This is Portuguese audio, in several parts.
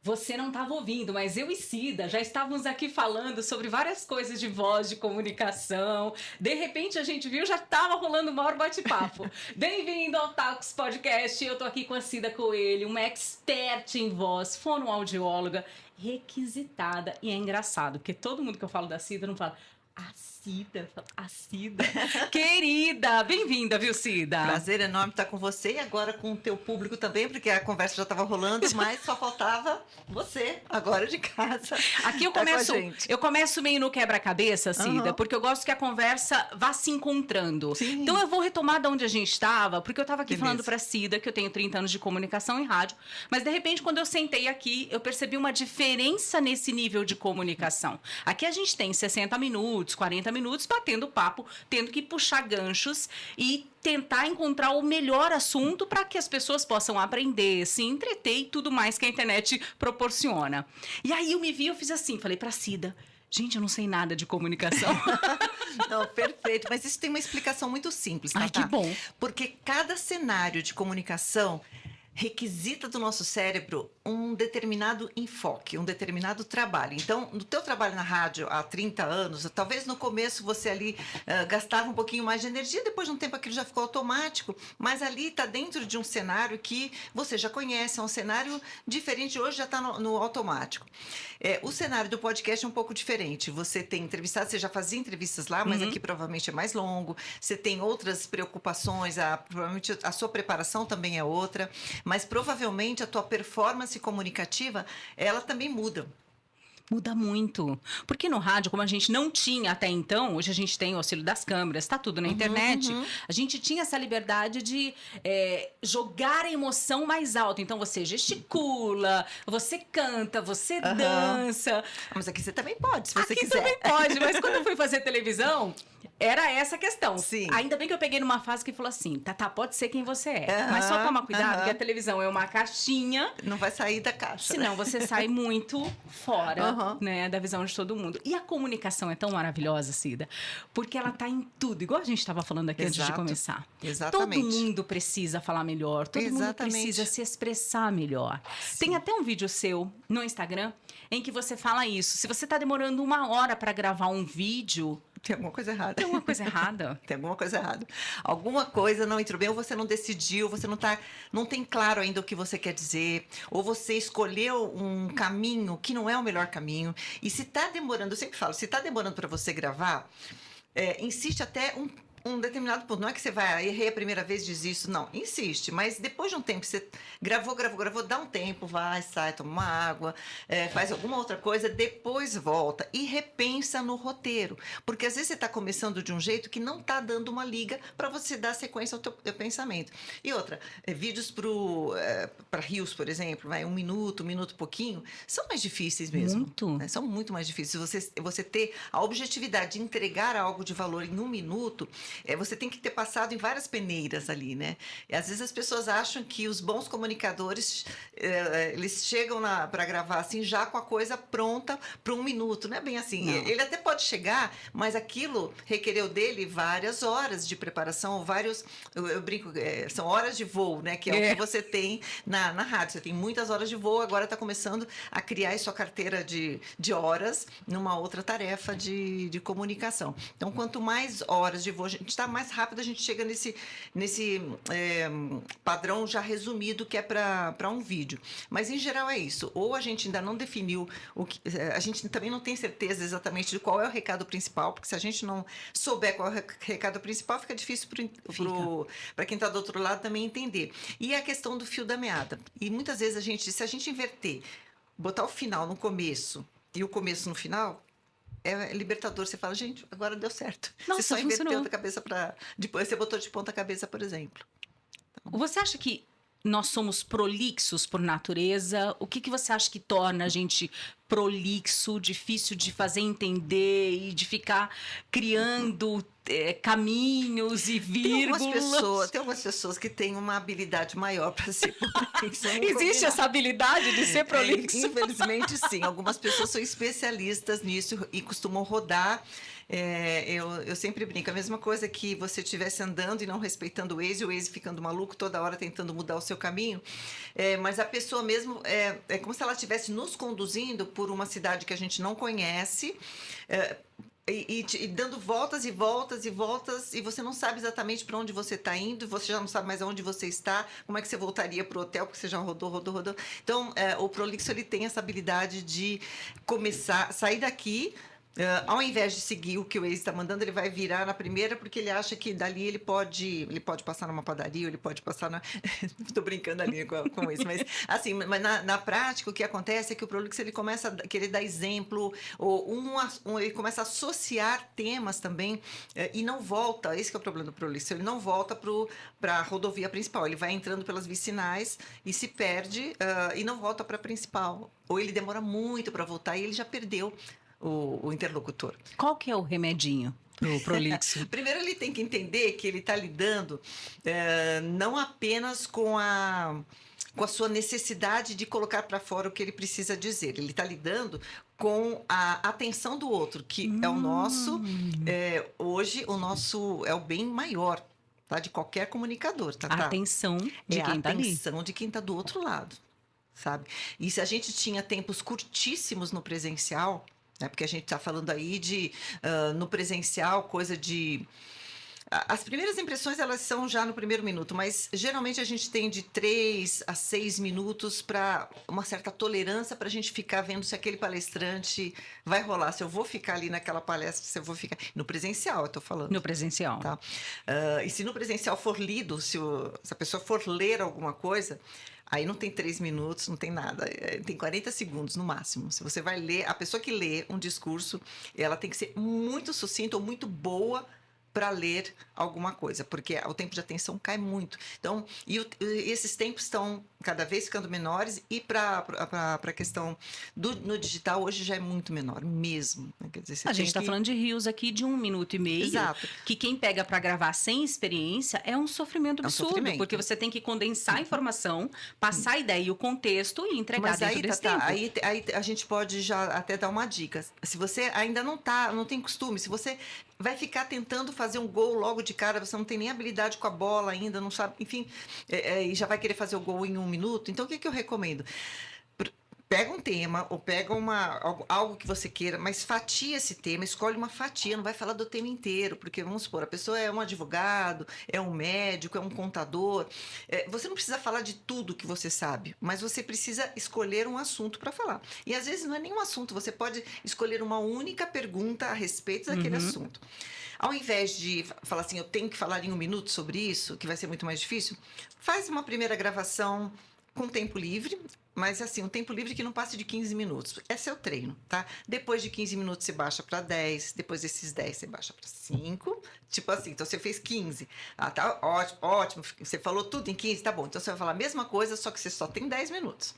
Você não estava ouvindo, mas eu e Cida já estávamos aqui falando sobre várias coisas de voz, de comunicação. De repente a gente viu, já estava rolando o maior bate-papo. Bem-vindo ao Talks Podcast. Eu tô aqui com a Cida Coelho, uma expert em voz, fonoaudióloga, requisitada. E é engraçado, porque todo mundo que eu falo da Cida não fala... A Cida. Querida, bem-vinda, viu, Cida? Prazer enorme estar com você e agora com o teu público também, porque a conversa já estava rolando, mas só faltava você, agora de casa. Aqui eu começo meio no quebra-cabeça, Cida, porque eu gosto que a conversa vá se encontrando. Sim. Então eu vou retomar de onde a gente estava, porque eu estava aqui falando pra Cida que eu tenho 30 anos de comunicação em rádio, mas de repente quando eu sentei aqui, eu percebi uma diferença nesse nível de comunicação. Aqui a gente tem 60 minutos, 40 minutos batendo papo, tendo que puxar ganchos e tentar encontrar o melhor assunto para que as pessoas possam aprender, se entreter e tudo mais que a internet proporciona. E aí eu me vi, eu fiz assim, falei pra Cida, gente, eu não sei nada de comunicação. Não, perfeito, mas isso tem uma explicação muito simples, tá? Ai, que bom. Porque cada cenário de comunicação requisita do nosso cérebro um determinado enfoque, um determinado trabalho. Então, no teu trabalho na rádio há 30 anos, talvez no começo você ali gastava um pouquinho mais de energia, depois de um tempo aquilo já ficou automático, mas ali está dentro de um cenário que você já conhece, é um cenário diferente, hoje já está no automático. O cenário do podcast é um pouco diferente, você tem entrevistado, você já fazia entrevistas lá, mas aqui provavelmente é mais longo, você tem outras preocupações, provavelmente a sua preparação também é outra, mas provavelmente a tua performance comunicativa, ela também muda. Muda muito. Porque no rádio, como a gente não tinha até então, hoje a gente tem o auxílio das câmeras, tá tudo na internet, a gente tinha essa liberdade de jogar a emoção mais alto. Então você gesticula, você canta, você dança. Mas aqui você também pode, se você quiser. Aqui também pode, mas quando eu fui fazer televisão, era essa a questão. Sim. Ainda bem que eu peguei numa fase que falou assim, Tatá, pode ser quem você é, mas só toma cuidado que a televisão é uma caixinha. Não vai sair da caixa. Senão você sai muito fora, né, da visão de todo mundo. E a comunicação é tão maravilhosa, Cida, porque ela tá em tudo, igual a gente estava falando aqui antes de começar. Exatamente. Todo mundo precisa falar melhor, todo mundo precisa se expressar melhor. Sim. Tem até um vídeo seu no Instagram em que você fala isso. Se você tá demorando 1 hora para gravar um vídeo... Tem alguma coisa errada. Tem alguma coisa errada. Tem alguma coisa errada. Alguma coisa não entrou bem, ou você não decidiu, você não tem claro ainda o que você quer dizer, ou você escolheu um caminho que não é o melhor caminho. E se está demorando, eu sempre falo, se está demorando para você gravar, insiste até um determinado ponto. Não é que você vai, errei a primeira vez, diz isso. Não, insiste. Mas depois de um tempo, você gravou, dá um tempo, vai, sai, toma uma água, faz alguma outra coisa, depois volta e repensa no roteiro. Porque às vezes você está começando de um jeito que não está dando uma liga para você dar sequência ao teu pensamento. E outra, vídeos para Reels, por exemplo, vai 1 minuto e pouquinho, são mais difíceis mesmo. Muito. Né? São muito mais difíceis. Você ter a objetividade de entregar algo de valor em 1 minuto, você tem que ter passado em várias peneiras ali, né? E às vezes as pessoas acham que os bons comunicadores, eles chegam para gravar assim, já com a coisa pronta para 1 minuto. Não é bem assim. Não. Ele até pode chegar, mas aquilo requereu dele várias horas de preparação, eu brinco, são horas de voo, né? Que é o que você tem na rádio. Você tem muitas horas de voo, agora está começando a criar aí sua carteira de horas numa outra tarefa de comunicação. Então, quanto mais horas de voo, a gente está mais rápido, a gente chega nesse padrão já resumido que é para um vídeo. Mas, em geral, é isso. Ou a gente ainda não definiu, a gente também não tem certeza exatamente de qual é o recado principal, porque se a gente não souber qual é o recado principal, fica difícil para quem está do outro lado também entender. E a questão do fio da meada. E muitas vezes se a gente inverter, botar o final no começo e o começo no final... É libertador, você fala, gente, agora deu certo. Nossa, você só funcionou. inverteu da cabeça para... Depois você botou de ponta cabeça, por exemplo. Então... Você acha que nós somos prolixos por natureza? O que você acha que torna a gente prolixo, difícil de fazer entender e de ficar criando caminhos e vírgulas. Tem algumas pessoas que têm uma habilidade maior para ser prolixo. Existe essa habilidade de ser prolixo? Infelizmente, sim. Algumas pessoas são especialistas nisso e costumam rodar. Eu sempre brinco, a mesma coisa que você estivesse andando e não respeitando o Waze ficando maluco toda hora tentando mudar o seu caminho, mas a pessoa mesmo, é como se ela estivesse nos conduzindo por uma cidade que a gente não conhece, e dando voltas e voltas e voltas, e você não sabe exatamente para onde você está indo, você já não sabe mais aonde você está, como é que você voltaria para o hotel, porque você já rodou. Então, o prolixo ele tem essa habilidade de sair daqui. Ao invés de seguir o que o Waze está mandando, ele vai virar na primeira, porque ele acha que dali ele pode passar numa padaria, ou ele pode passar na... Estou brincando ali com isso, mas assim, mas na prática o que acontece é que o prolixo ele começa a querer dar exemplo, ou ele começa a associar temas também, e não volta, esse que é o problema do prolixo, ele não volta para a rodovia principal, ele vai entrando pelas vicinais e se perde, e não volta para a principal, ou ele demora muito para voltar e ele já perdeu o interlocutor. Qual que é o remedinho pro prolixo? Primeiro, ele tem que entender que ele está lidando não apenas com a sua necessidade de colocar para fora o que ele precisa dizer. Ele está lidando com a atenção do outro, que é o nosso... hoje, o nosso é o bem maior, tá? De qualquer comunicador. Tá? A atenção de quem está ali. A atenção de quem está do outro lado, sabe? E se a gente tinha tempos curtíssimos no presencial... Porque a gente está falando aí de, no presencial, coisa de... As primeiras impressões, elas são já no primeiro minuto, mas geralmente a gente tem de 3 a 6 minutos para uma certa tolerância para a gente ficar vendo se aquele palestrante vai rolar, se eu vou ficar ali naquela palestra, se eu vou ficar... No presencial, eu estou falando. No presencial. Tá? E se no presencial for lido, se a pessoa for ler alguma coisa... Aí não tem 3 minutos, não tem nada, tem 40 segundos no máximo. Se você vai ler, a pessoa que lê um discurso, ela tem que ser muito sucinta ou muito boa para ler alguma coisa, porque o tempo de atenção cai muito. Então, esses tempos estão cada vez ficando menores e para a questão no digital hoje já é muito menor mesmo. Quer dizer, a gente está falando de reels aqui de 1 minuto e meio. Exato. Que quem pega para gravar sem experiência é um sofrimento absurdo, porque você tem que condensar a informação, passar a ideia e o contexto e entregar dentro desse tempo. Aí a gente pode já até dar uma dica. Se você ainda não tem costume, se você vai ficar tentando fazer um gol logo de cara, você não tem nem habilidade com a bola ainda, não sabe, enfim, e já vai querer fazer o gol em 1 minuto. Então, o que eu recomendo? Pega um tema ou pega algo que você queira, mas fatia esse tema, escolhe uma fatia, não vai falar do tema inteiro, porque, vamos supor, a pessoa é um advogado, é um médico, é um contador. Você não precisa falar de tudo que você sabe, mas você precisa escolher um assunto para falar. E, às vezes, não é nenhum assunto, você pode escolher uma única pergunta a respeito daquele assunto. Ao invés de falar assim, eu tenho que falar em 1 minuto sobre isso, que vai ser muito mais difícil, faz uma primeira gravação com tempo livre, mas assim, um tempo livre que não passe de 15 minutos. Esse é o treino, tá? Depois de 15 minutos você baixa para 10, depois desses 10 você baixa para 5, tipo assim, então você fez 15. Tá ótimo, você falou tudo em 15, tá bom. Então você vai falar a mesma coisa, só que você só tem 10 minutos.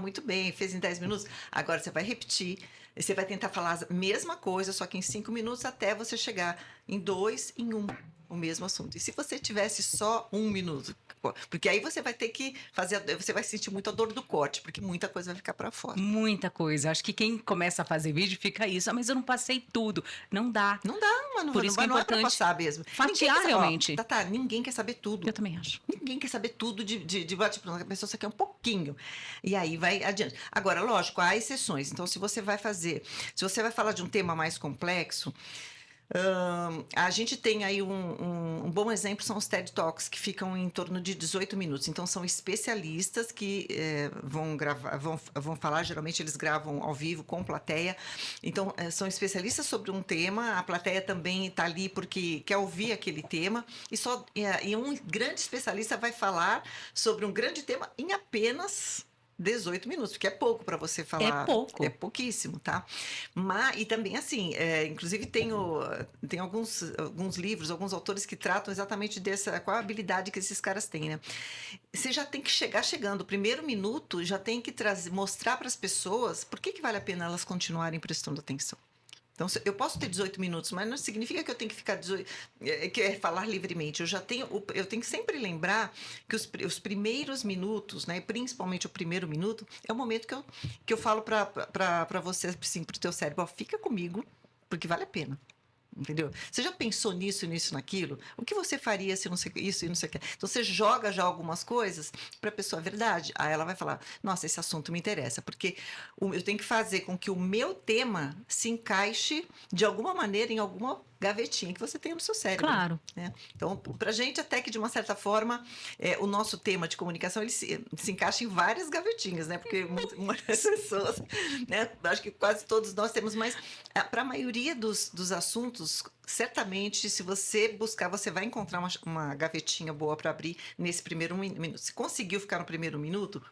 Muito bem, fez em 10 minutos. Agora você vai repetir, você vai tentar falar a mesma coisa, só que em 5 minutos até você chegar em 2, em 1. O mesmo assunto. E se você tivesse só 1 minuto? Porque aí você vai ter que você vai sentir muito a dor do corte, porque muita coisa vai ficar para fora. Muita coisa. Acho que quem começa a fazer vídeo fica isso. Mas eu não passei tudo. Não dá. Não dá, mano. Por isso que é importante não é pra passar mesmo. Fatiar realmente. Ninguém quer saber tudo. Eu também acho. Ninguém quer saber tudo de bate-pronto. A pessoa só quer um pouquinho. E aí vai adiante. Agora, lógico, há exceções. Então, se você vai falar de um tema mais complexo, a gente tem aí um bom exemplo, são os TED Talks, que ficam em torno de 18 minutos. Então, são especialistas que vão gravar, vão falar, geralmente eles gravam ao vivo com plateia. Então, são especialistas sobre um tema, a plateia também está ali porque quer ouvir aquele tema, e um grande especialista vai falar sobre um grande tema em apenas 18 minutos, porque é pouco para você falar. É pouco. É pouquíssimo, tá? E também, assim, inclusive tem alguns livros, alguns autores que tratam exatamente qual a habilidade que esses caras têm, né? Você já tem que chegar chegando. O primeiro minuto já tem que mostrar para as pessoas por que vale a pena elas continuarem prestando atenção. Então, eu posso ter 18 minutos, mas não significa que eu tenho que ficar 18, que é falar livremente. Eu tenho que sempre lembrar que os primeiros minutos, né, principalmente o primeiro minuto, é o momento que eu falo para você, assim, para o teu cérebro, ó, fica comigo, porque vale a pena. Entendeu? Você já pensou nisso, naquilo? O que você faria se não sei isso e não sei o que? Então você joga já algumas coisas para a pessoa, verdade. Aí ela vai falar: nossa, esse assunto me interessa, porque eu tenho que fazer com que o meu tema se encaixe de alguma maneira em alguma gavetinha que você tem no seu cérebro. Claro. Né? Então, pra gente, até que de uma certa forma, o nosso tema de comunicação ele se encaixa em várias gavetinhas, né? Porque muitas pessoas, né? Acho que quase todos nós temos, mas para a maioria dos assuntos, certamente, se você buscar, você vai encontrar uma gavetinha boa para abrir nesse primeiro minuto. Se conseguiu ficar no primeiro minuto,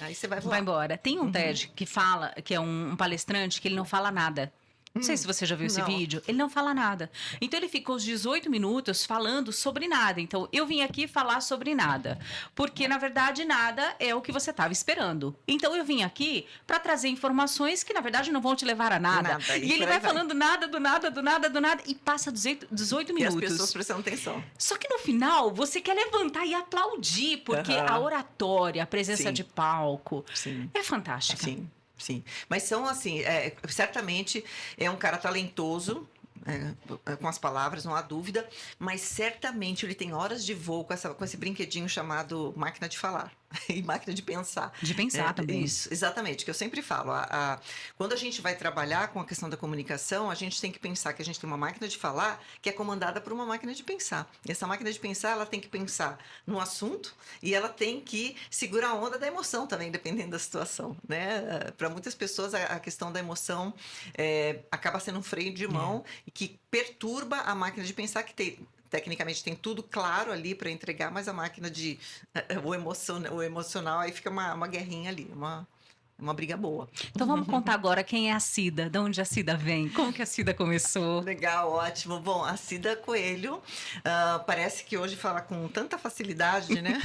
aí você vai voar. Vai embora. Tem um TED que fala, que é um palestrante, que ele não fala nada. Não sei se você já viu esse vídeo. Ele não fala nada. Então, ele ficou os 18 minutos falando sobre nada. Então, eu vim aqui falar sobre nada. Porque, na verdade, nada é o que você estava esperando. Então, eu vim aqui para trazer informações que, na verdade, não vão te levar a nada. E ele vai falando nada, do nada, do nada, do nada. E passa 18 minutos. E as pessoas prestam atenção. Só que, no final, você quer levantar e aplaudir. Porque a oratória, a presença de palco, é fantástica. Sim, mas são assim, certamente é um cara talentoso, com as palavras, não há dúvida, mas certamente ele tem horas de voo com esse brinquedinho chamado máquina de falar e máquina de pensar. De pensar também. Isso, exatamente, que eu sempre falo. Quando a gente vai trabalhar com a questão da comunicação, a gente tem que pensar que a gente tem uma máquina de falar que é comandada por uma máquina de pensar. E essa máquina de pensar, ela tem que pensar no assunto e ela tem que segurar a onda da emoção também, dependendo da situação, né? Para muitas pessoas, a questão da emoção acaba sendo um freio de mão e que perturba a máquina de pensar, que tecnicamente tem tudo claro ali para entregar, mas a máquina o emocional, aí fica uma guerrinha ali, uma briga boa. Então vamos contar agora quem é a Cida, de onde a Cida vem, como que a Cida começou. Legal, ótimo. Bom, a Cida Coelho, parece que hoje fala com tanta facilidade, né?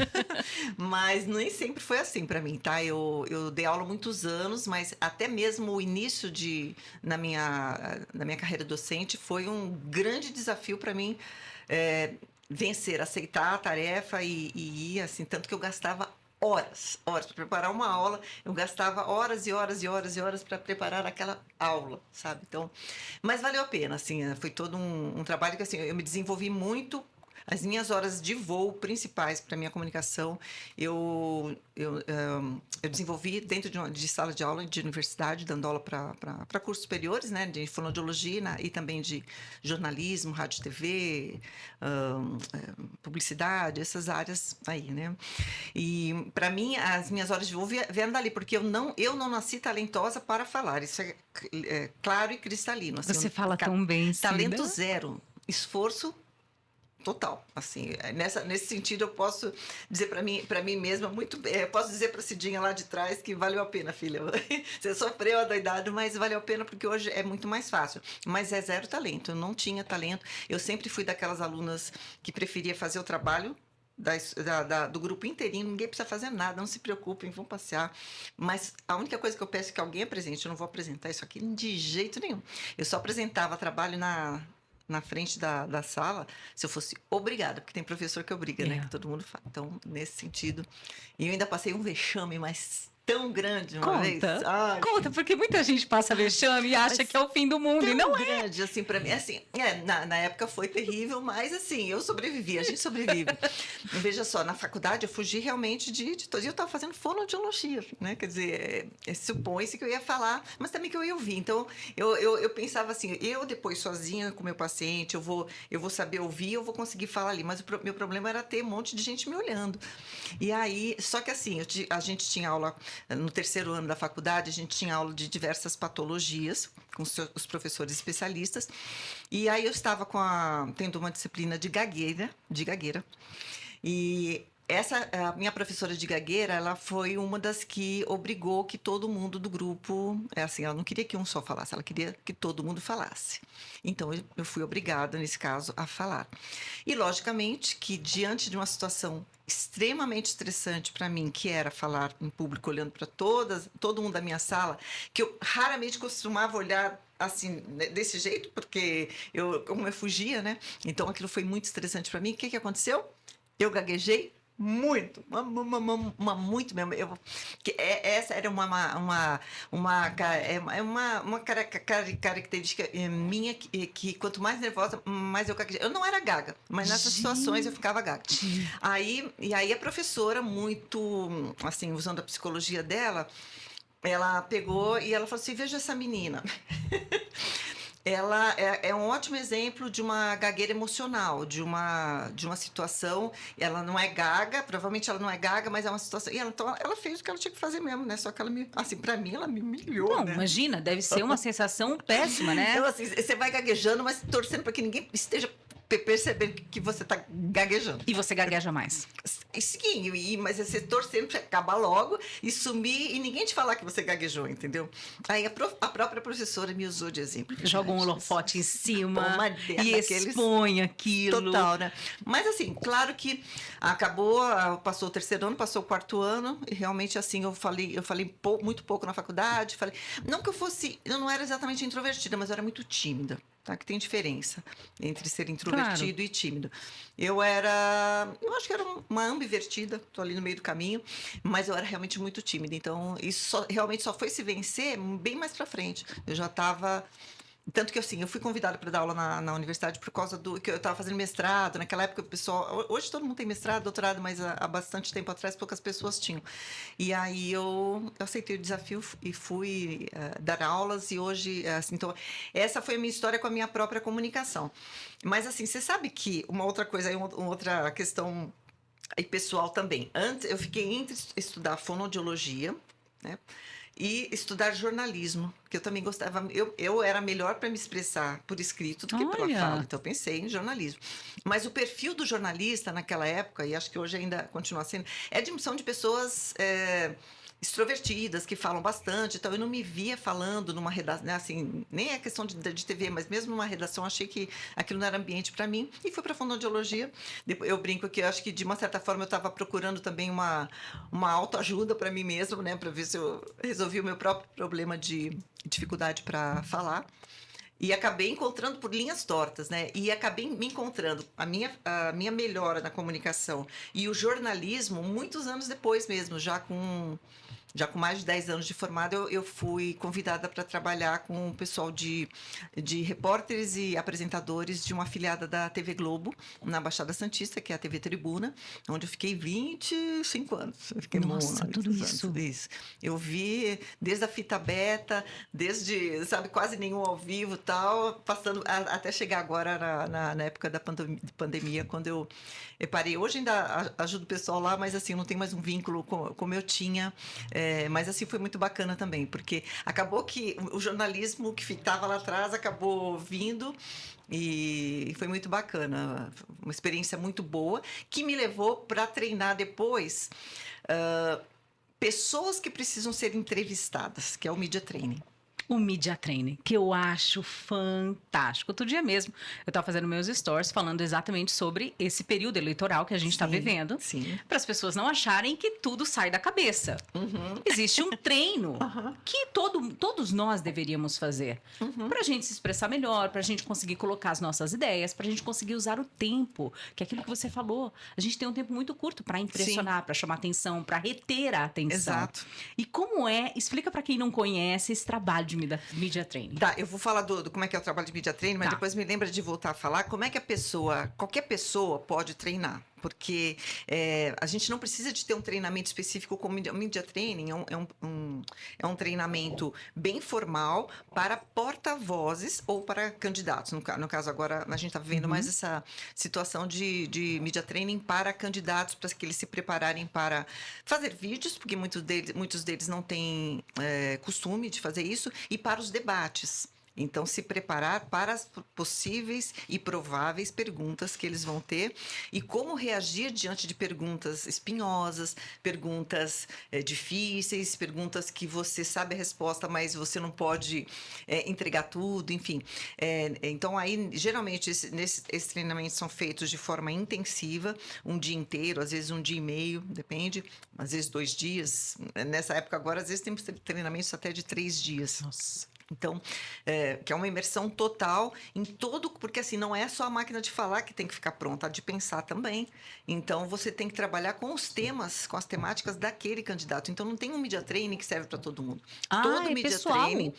Mas nem sempre foi assim para mim, tá? Eu dei aula há muitos anos, mas até mesmo o início na minha carreira docente foi um grande desafio para mim, vencer, aceitar a tarefa e ir, assim, tanto que eu gastava horas para preparar uma aula, eu gastava horas e horas e horas e horas para preparar aquela aula, sabe? Então, mas valeu a pena, assim, foi todo um trabalho que, assim, eu me desenvolvi muito. As minhas horas de voo principais para minha comunicação, eu desenvolvi dentro de sala de aula de universidade, dando aula para cursos superiores, né, de fonoaudiologia e também de jornalismo, rádio, TV, publicidade, essas áreas aí, né? E para mim as minhas horas de voo vieram dali, porque eu não nasci talentosa para falar. Isso é claro e cristalino. Assim, você fala tão bem, Cida. Talento zero, esforço total, assim, nesse sentido eu posso dizer para mim mesma muito bem, eu posso dizer para a Cidinha lá de trás que valeu a pena, filha, você sofreu adoidado, mas valeu a pena porque hoje é muito mais fácil, mas é zero talento, eu não tinha talento, eu sempre fui daquelas alunas que preferia fazer o trabalho do grupo inteirinho, ninguém precisa fazer nada, não se preocupem, vão passear, mas a única coisa que eu peço é que alguém apresente, eu não vou apresentar isso aqui de jeito nenhum, eu só apresentava trabalho na frente da sala, se eu fosse obrigada, porque tem professor que obriga, né? Que todo mundo fala. Então, nesse sentido. E eu ainda passei um vexame, mas tão grande uma vez. Conta, porque muita gente passa vexame e acha que é o fim do mundo, e não é. Grande, assim, pra mim, assim, na época foi terrível, mas assim, eu sobrevivi, a gente sobrevive. Veja só, na faculdade eu fugi realmente de todo. E eu estava fazendo fonoaudiologia, né? Quer dizer, supõe-se que eu ia falar, mas também que eu ia ouvir. Então, eu pensava assim, eu depois sozinha com o meu paciente, eu vou saber ouvir, eu vou conseguir falar ali. Mas o meu problema era ter um monte de gente me olhando. E aí, só que assim, a gente tinha aula. No terceiro ano da faculdade, a gente tinha aula de diversas patologias com os professores especialistas. E aí eu estava tendo uma disciplina de gagueira. E A minha professora de gagueira, ela foi uma das que obrigou que todo mundo do grupo, assim, ela não queria que um só falasse, ela queria que todo mundo falasse. Então, eu fui obrigada, nesse caso, a falar. E, logicamente, que diante de uma situação extremamente estressante para mim, que era falar em público, olhando para todo mundo da minha sala, que eu raramente costumava olhar assim, desse jeito, porque como eu fugia, né? Então, aquilo foi muito estressante para mim. O que aconteceu? Eu gaguejei muito, muito mesmo. Essa era uma característica minha que quanto mais nervosa, mais eu gaguejei. Eu não era gaga, mas nessas situações eu ficava gaga. E aí a professora, muito assim, usando a psicologia dela, ela pegou e ela falou assim: veja essa menina. Ela é um ótimo exemplo de uma gagueira emocional, de uma situação. Ela não é gaga, provavelmente ela não é gaga, mas é uma situação. E então ela fez o que ela tinha que fazer mesmo, né? Só que ela assim, para mim, ela me humilhou. Não, né? Imagina, deve ser uma sensação péssima, né? Então, assim, você vai gaguejando, mas torcendo para que ninguém esteja percebendo que você está gaguejando. E você gagueja mais. Sim, mas você torcendo para acabar logo e sumir e ninguém te falar que você gaguejou, entendeu? Aí a própria professora me usou de exemplo. Joga um holofote em cima e daqueles... expõe aquilo. Total, né? Mas assim, claro que acabou, passou o terceiro ano, passou o quarto ano e realmente assim, eu falei muito pouco na faculdade, não que eu não era exatamente introvertida, mas eu era muito tímida. Tá? Que tem diferença entre ser introvertido e tímido. Eu acho que era uma ambivertida, tô ali no meio do caminho, mas eu era realmente muito tímida. Então, isso realmente só foi se vencer bem mais pra frente. Eu já estava... Tanto que, assim, eu fui convidada para dar aula na universidade por causa do que eu estava fazendo mestrado. Naquela época, o pessoal... Hoje todo mundo tem mestrado, doutorado, mas há bastante tempo atrás poucas pessoas tinham. E aí eu aceitei o desafio e fui dar aulas. E hoje, assim, então, essa foi a minha história com a minha própria comunicação. Mas, assim, você sabe que uma outra coisa, uma outra questão aí pessoal também. Antes, eu fiquei entre estudar fonoaudiologia, né? E estudar jornalismo, que eu também gostava. Eu era melhor para me expressar por escrito do que pela fala, então eu pensei em jornalismo. Mas o perfil do jornalista naquela época, e acho que hoje ainda continua sendo, são de pessoas extrovertidas, que falam bastante. Então eu não me via falando numa redação, né, assim, nem é questão de TV, mas mesmo numa redação, achei que aquilo não era ambiente para mim e fui para a fonoaudiologia. Eu brinco que eu acho que de uma certa forma eu estava procurando também uma autoajuda para mim mesma, né, para ver se eu resolvi o meu próprio problema de dificuldade para falar. E acabei encontrando por linhas tortas, né? E acabei me encontrando a minha melhora na comunicação e o jornalismo muitos anos depois mesmo, já com mais de 10 anos de formada, eu fui convidada para trabalhar com o pessoal de repórteres e apresentadores de uma afiliada da TV Globo, na Baixada Santista, que é a TV Tribuna, onde eu fiquei 25 anos. Eu fiquei tudo isso. Eu vi desde a fita beta, desde, sabe, quase nenhum ao vivo, tal, passando até chegar agora na época da pandemia, quando eu parei. Hoje ainda ajudo o pessoal lá, mas assim, não tem mais um vínculo como eu tinha. Mas assim, foi muito bacana também, porque acabou que o jornalismo que estava lá atrás acabou vindo e foi muito bacana. Uma experiência muito boa, que me levou para treinar depois pessoas que precisam ser entrevistadas, que é o Media Training. O Media Training, que eu acho fantástico. Outro dia mesmo, eu estava fazendo meus stories falando exatamente sobre esse período eleitoral que a gente está vivendo. Para as pessoas não acharem que tudo sai da cabeça. Existe um treino que todos nós deveríamos fazer. Para a gente se expressar melhor, para a gente conseguir colocar as nossas ideias, para a gente conseguir usar o tempo, que é aquilo que você falou. A gente tem um tempo muito curto para impressionar, para chamar atenção, para reter a atenção. Exato. E como explica para quem não conhece esse trabalho de Media Training. Tá, eu vou falar do como é que é o trabalho de Media Training, mas depois me lembra de voltar a falar como é que qualquer pessoa pode treinar. Porque a gente não precisa de ter um treinamento específico como o Media Training. É um treinamento bem formal para porta-vozes ou para candidatos. No caso, agora, a gente está vivendo mais essa situação de Media Training para candidatos, para que eles se prepararem para fazer vídeos, porque muitos deles não têm costume de fazer isso, e para os debates. Então, se preparar para as possíveis e prováveis perguntas que eles vão ter e como reagir diante de perguntas espinhosas, perguntas difíceis, perguntas que você sabe a resposta, mas você não pode entregar tudo, enfim. Então, aí, geralmente, esses treinamentos são feitos de forma intensiva, um dia inteiro, às vezes um dia e meio, depende, às vezes 2 dias. Nessa época agora, às vezes temos treinamentos até de 3 dias. Nossa. Então, que é uma imersão total em todo, porque assim, não é só a máquina de falar que tem que ficar pronta, a de pensar também. Então, você tem que trabalhar com os temas, com as temáticas daquele candidato. Então, não tem um media training que serve para todo mundo.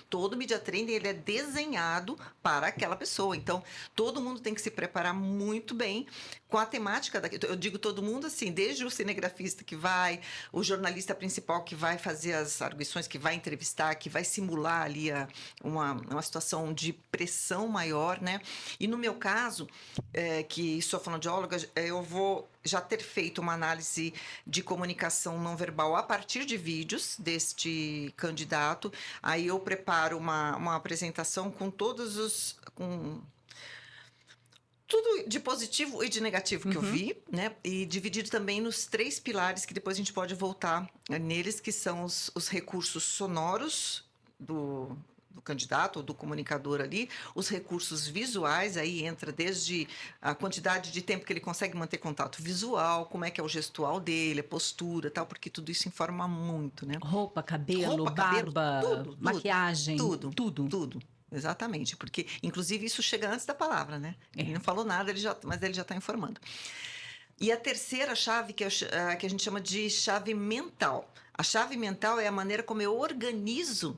Todo media training, ele é desenhado para aquela pessoa. Então, todo mundo tem que se preparar muito bem com a temática daquele. Eu digo todo mundo assim, desde o cinegrafista que vai, o jornalista principal que vai fazer as arguições, que vai entrevistar, que vai simular ali uma situação de pressão maior, né? E no meu caso, que sou fonoaudióloga, eu vou já ter feito uma análise de comunicação não verbal a partir de vídeos deste candidato. Aí eu preparo uma apresentação com todos os... tudo de positivo e de negativo que eu vi, né? E dividido também nos 3 pilares que depois a gente pode voltar neles, que são os recursos sonoros do candidato ou do comunicador ali, os recursos visuais, aí entra desde a quantidade de tempo que ele consegue manter contato visual, como é que é o gestual dele, a postura, tal, porque tudo isso informa muito, né? Roupa, cabelo, barba, tudo, maquiagem, tudo. Exatamente, porque inclusive isso chega antes da palavra, né? Ele não falou nada, mas ele já está informando. E a terceira chave, que a gente chama de chave mental. A chave mental é a maneira como eu organizo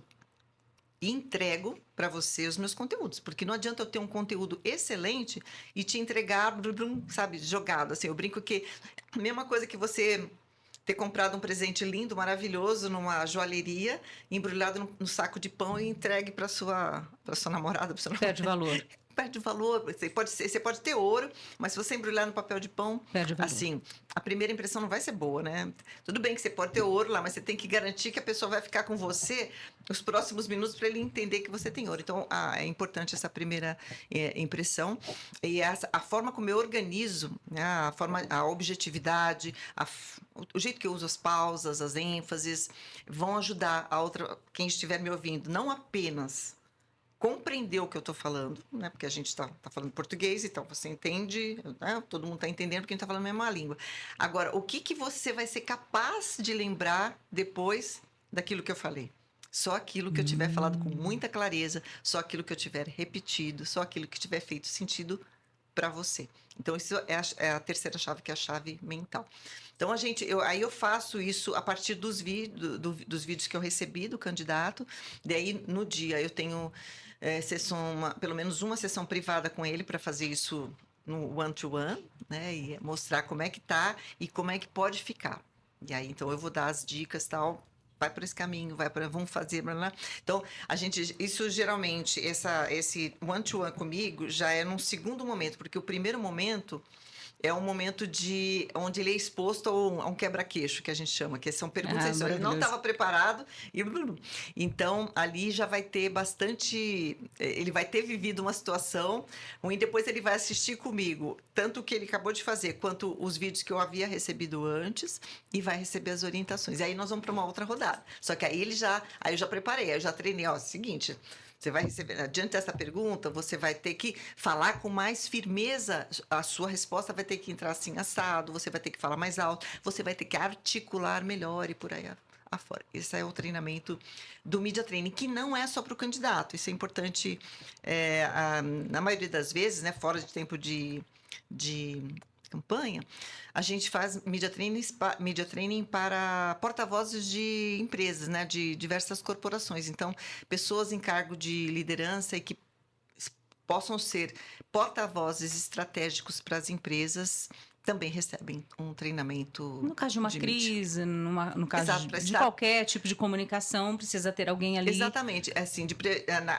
e entrego para você os meus conteúdos, porque não adianta eu ter um conteúdo excelente e te entregar, sabe, jogado, assim, eu brinco que a mesma coisa que você ter comprado um presente lindo, maravilhoso, numa joalheria, embrulhado no saco de pão e entregue para sua namorada, para sua namorada. Perde valor. Perde valor. Você pode ter ouro, mas se você embrulhar no papel de pão, perde valor. Assim, a primeira impressão não vai ser boa, né? Tudo bem que você pode ter ouro lá, mas você tem que garantir que a pessoa vai ficar com você os próximos minutos para ele entender que você tem ouro. Então, é importante essa primeira impressão. E a forma como eu organizo, né? A objetividade, o jeito que eu uso as pausas, as ênfases, vão ajudar quem estiver me ouvindo, não apenas compreender o que eu estou falando, né? Porque a gente está falando português, então você entende, né? Todo mundo está entendendo porque a gente está falando a mesma língua. Agora, o que você vai ser capaz de lembrar depois daquilo que eu falei? Só aquilo que eu tiver falado com muita clareza, só aquilo que eu tiver repetido, só aquilo que tiver feito sentido para você. Então, isso é a terceira chave, que é a chave mental. Então, aí eu faço isso a partir dos vídeos que eu recebi do candidato. Daí, no dia, eu tenho pelo menos uma sessão privada com ele para fazer isso no one-to-one, né? E mostrar como é que tá e como é que pode ficar. E aí, então, eu vou dar as dicas, tal, vai por esse caminho, vamos fazer, blá, blá. Então, isso geralmente, esse one-to-one comigo já é num segundo momento, porque o primeiro momento é um momento onde ele é exposto a um quebra-queixo, que a gente chama, que são perguntas, ele não estava preparado, então ali já vai ter ele vai ter vivido uma situação ruim, depois ele vai assistir comigo, tanto o que ele acabou de fazer, quanto os vídeos que eu havia recebido antes, e vai receber as orientações. E aí nós vamos para uma outra rodada. Só que aí eu já preparei, eu já treinei, seguinte... Você vai receber, diante dessa pergunta, você vai ter que falar com mais firmeza, a sua resposta vai ter que entrar assim assado, você vai ter que falar mais alto, você vai ter que articular melhor e por aí afora. Esse é o treinamento do Media Training, que não é só para o candidato, isso é importante, na maioria das vezes, né, fora de tempo de campanha, a gente faz media training para porta-vozes de empresas, né, de diversas corporações. Então, pessoas em cargo de liderança e que possam ser porta-vozes estratégicos para as empresas também recebem um treinamento. No caso de uma crise, no caso Exato, de qualquer tipo de comunicação, precisa ter alguém ali. Exatamente. Assim,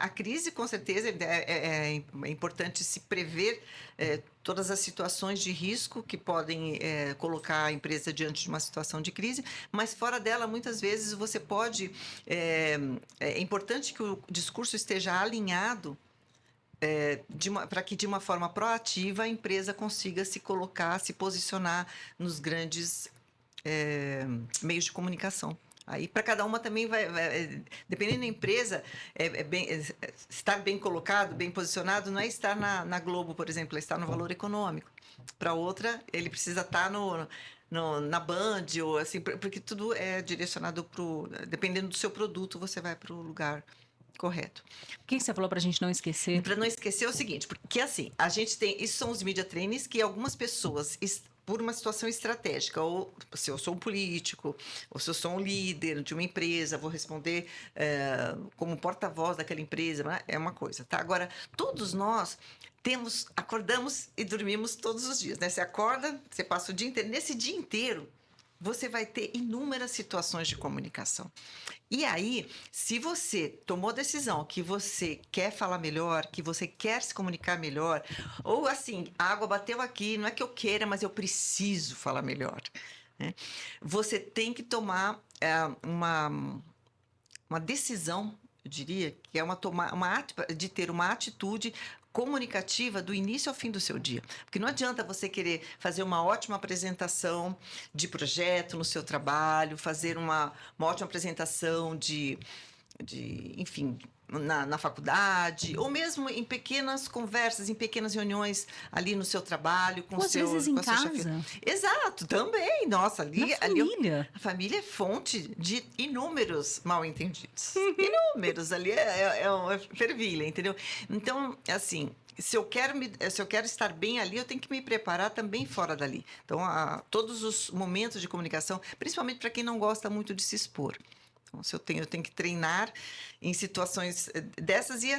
a crise, com certeza, é importante se prever todas as situações de risco que podem colocar a empresa diante de uma situação de crise, mas fora dela, muitas vezes, você pode... É importante que o discurso esteja alinhado para que, de uma forma proativa, a empresa consiga se colocar, se posicionar nos grandes meios de comunicação. Aí, para cada uma também dependendo da empresa, estar bem colocado, bem posicionado, não é estar na Globo, por exemplo, é estar no Valor Econômico. Para outra, ele precisa estar na Band, ou assim, porque tudo é direcionado dependendo do seu produto, você vai para o lugar correto. O que você falou para a gente não esquecer? Para não esquecer é o seguinte, porque assim, a gente tem... Isso são os media trainings que algumas pessoas, por uma situação estratégica, ou se eu sou um político, ou se eu sou um líder de uma empresa, vou responder como porta-voz daquela empresa, é uma coisa, tá? Agora, todos nós acordamos e dormimos todos os dias, né? Você acorda, você passa o dia inteiro, nesse dia inteiro, você vai ter inúmeras situações de comunicação. E aí, se você tomou a decisão que você quer falar melhor, que você quer se comunicar melhor, ou assim, a água bateu aqui, não é que eu queira, mas eu preciso falar melhor, né? Você tem que tomar uma decisão, eu diria, que é de ter uma atitude comunicativa do início ao fim do seu dia. Porque não adianta você querer fazer uma ótima apresentação de projeto no seu trabalho, fazer uma ótima apresentação enfim, na faculdade, ou mesmo em pequenas conversas, em pequenas reuniões ali no seu trabalho, com às vezes em casa. Exato, também. Nossa, ali família. A família é fonte de inúmeros mal-entendidos. Inúmeros, ali é uma fervilha, entendeu? Então, assim, se eu quero estar bem ali, eu tenho que me preparar também fora dali. Então, todos os momentos de comunicação, principalmente para quem não gosta muito de se expor. Então, se eu tenho que treinar em situações dessas e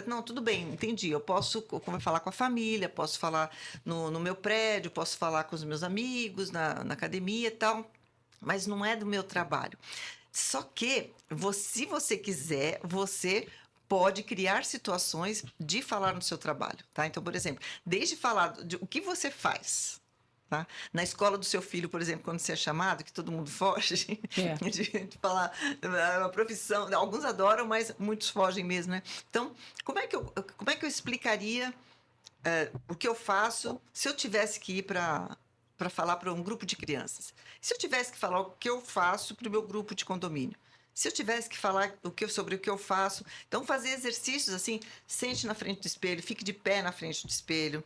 não, tudo bem, entendi. Eu posso falar com a família, posso falar no meu prédio, posso falar com os meus amigos, na academia e tal, mas não é do meu trabalho. Só que, se você quiser, você pode criar situações de falar no seu trabalho, tá? Então, por exemplo, desde falar o que você faz. Tá? Na escola do seu filho, por exemplo, quando você é chamado, que todo mundo foge de falar a profissão, alguns adoram, mas muitos fogem mesmo, né? Então, como é que eu explicaria o que eu faço se eu tivesse que ir para falar para um grupo de crianças? Se eu tivesse que falar o que eu faço para o meu grupo de condomínio? Se eu tivesse que falar sobre o que eu faço? Então, fazer exercícios assim, sente na frente do espelho, fique de pé na frente do espelho.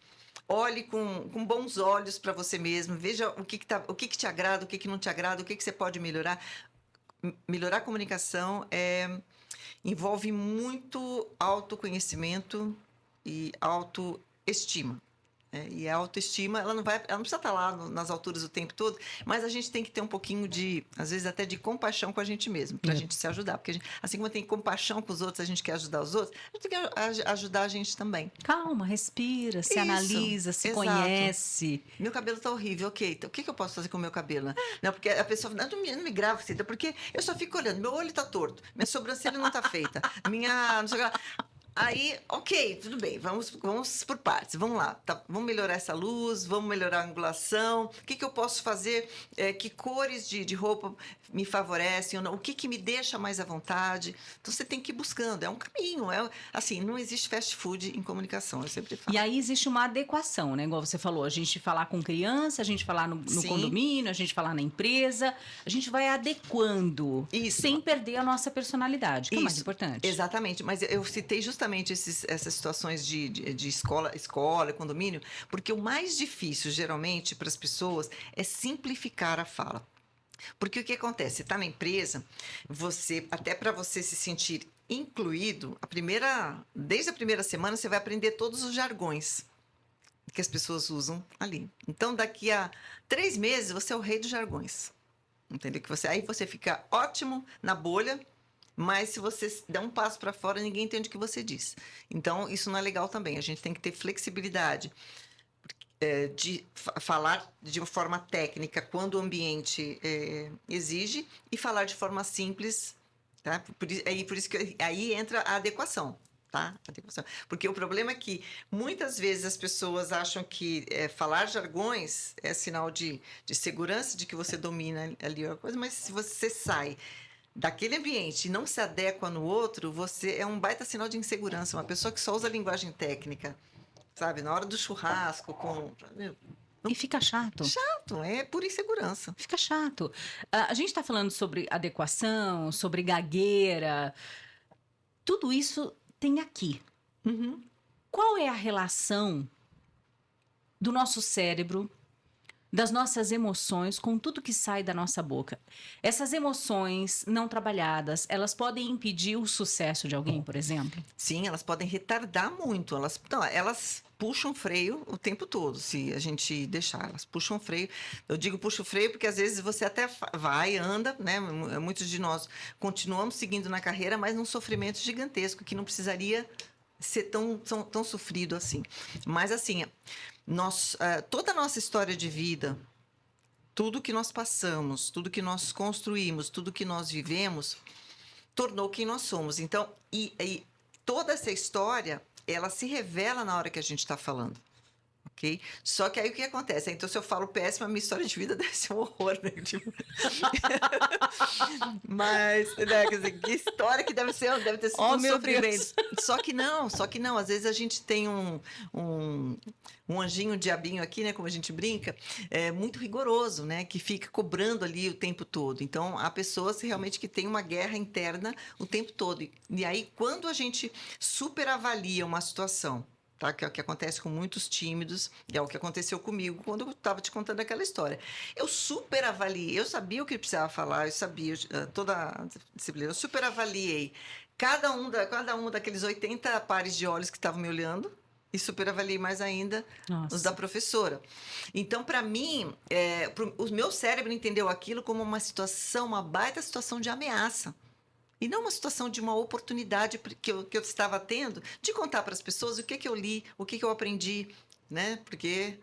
Olhe com bons olhos para você mesmo, veja o que te agrada, o que não te agrada, o que você pode melhorar. Melhorar a comunicação envolve muito autoconhecimento e autoestima. E a autoestima, ela não precisa estar lá nas alturas o tempo todo, mas a gente tem que ter um pouquinho às vezes até de compaixão com a gente mesmo, para a gente se ajudar. Porque assim como tem compaixão com os outros, a gente quer ajudar os outros, a gente tem que ajudar a gente também. Calma, respira, se analisa, se conhece. Meu cabelo tá horrível, ok. Então, o que eu posso fazer com o meu cabelo? Não, porque a pessoa fala, não me grava, Cida, porque eu só fico olhando, meu olho tá torto, minha sobrancelha não tá feita, não sei o que lá. Aí, ok, tudo bem, vamos por partes, vamos lá, tá, vamos melhorar essa luz, vamos melhorar a angulação, o que eu posso fazer, que cores de roupa me favorecem, ou não, o que me deixa mais à vontade. Então, você tem que ir buscando, é um caminho, assim, não existe fast food em comunicação, eu sempre falo. E aí existe uma adequação, né, igual você falou, a gente falar com criança, a gente falar no condomínio, a gente falar na empresa, a gente vai adequando, sem perder a nossa personalidade, que é o mais importante. Exatamente, mas eu citei justamente essas situações de escola, condomínio, porque o mais difícil, geralmente, para as pessoas é simplificar a fala. Porque o que acontece? Você está na empresa, até para você se sentir incluído, desde a primeira semana você vai aprender todos os jargões que as pessoas usam ali. Então, daqui a 3 meses, você é o rei dos jargões. Entendeu? Aí você fica ótimo na bolha, mas se você der um passo para fora, ninguém entende o que você diz. Então, isso não é legal também. A gente tem que ter flexibilidade. de falar de uma forma técnica quando o ambiente exige e falar de forma simples, tá? Por isso que aí entra a adequação, tá? Adequação. Porque o problema é que muitas vezes as pessoas acham que falar jargões é sinal de segurança, de que você domina ali a coisa, mas se você sai daquele ambiente e não se adequa no outro, você é um baita sinal de insegurança. Uma pessoa que só usa linguagem técnica, sabe, na hora do churrasco, E fica chato. Chato, é pura insegurança. Fica chato. A gente está falando sobre adequação, sobre gagueira. Tudo isso tem aqui. Uhum. Qual é a relação do nosso cérebro, das nossas emoções com tudo que sai da nossa boca? Essas emoções não trabalhadas, elas podem impedir o sucesso de alguém, por exemplo? Sim, elas podem retardar muito. Elas puxam freio o tempo todo, se a gente deixar. Elas puxam freio. Eu digo puxa o freio porque às vezes você até vai, anda, né? Muitos de nós continuamos seguindo na carreira, mas num sofrimento gigantesco que não precisaria ser tão sofrido assim. Mas assim, toda a nossa história de vida, tudo que nós passamos, tudo que nós construímos, tudo que nós vivemos, tornou quem nós somos. Então, e toda essa história, ela se revela na hora que a gente está falando. Ok? Só que aí o que acontece? Então, se eu falo péssimo, a minha história de vida deve ser um horror, né? Tipo... Mas, né, quer dizer, que história que deve ter sido um sofrimento. Só que não. Às vezes a gente tem um anjinho, um diabinho aqui, né? Como a gente brinca, muito rigoroso, né? Que fica cobrando ali o tempo todo. Então, há pessoas realmente que têm uma guerra interna o tempo todo. E aí, quando a gente superavalia uma situação, tá? Que é o que acontece com muitos tímidos, e é o que aconteceu comigo quando eu estava te contando aquela história. Eu superavaliei, eu sabia o que precisava falar, eu sabia toda a disciplina, eu superavaliei cada um daqueles 80 pares de olhos que estavam me olhando, e superavaliei mais ainda os da professora. Então, para mim, o meu cérebro entendeu aquilo como uma baita situação de ameaça. E não uma situação de uma oportunidade que eu estava tendo de contar para as pessoas o que eu li, o que eu aprendi, né? Porque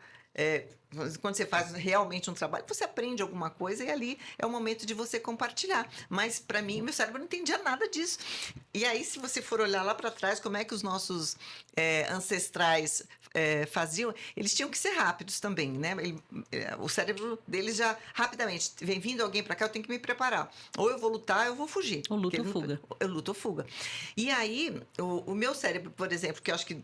quando você faz realmente um trabalho, você aprende alguma coisa e ali é o momento de você compartilhar. Mas, para mim, meu cérebro não entendia nada disso. E aí, se você for olhar lá para trás, como é que os nossos ancestrais faziam, eles tinham que ser rápidos também, né? O cérebro deles já, rapidamente, vem vindo alguém para cá, eu tenho que me preparar. Ou eu vou lutar, ou eu vou fugir. Ou luta ou fuga. Eu luto ou fuga. E aí, o meu cérebro, por exemplo, que eu acho que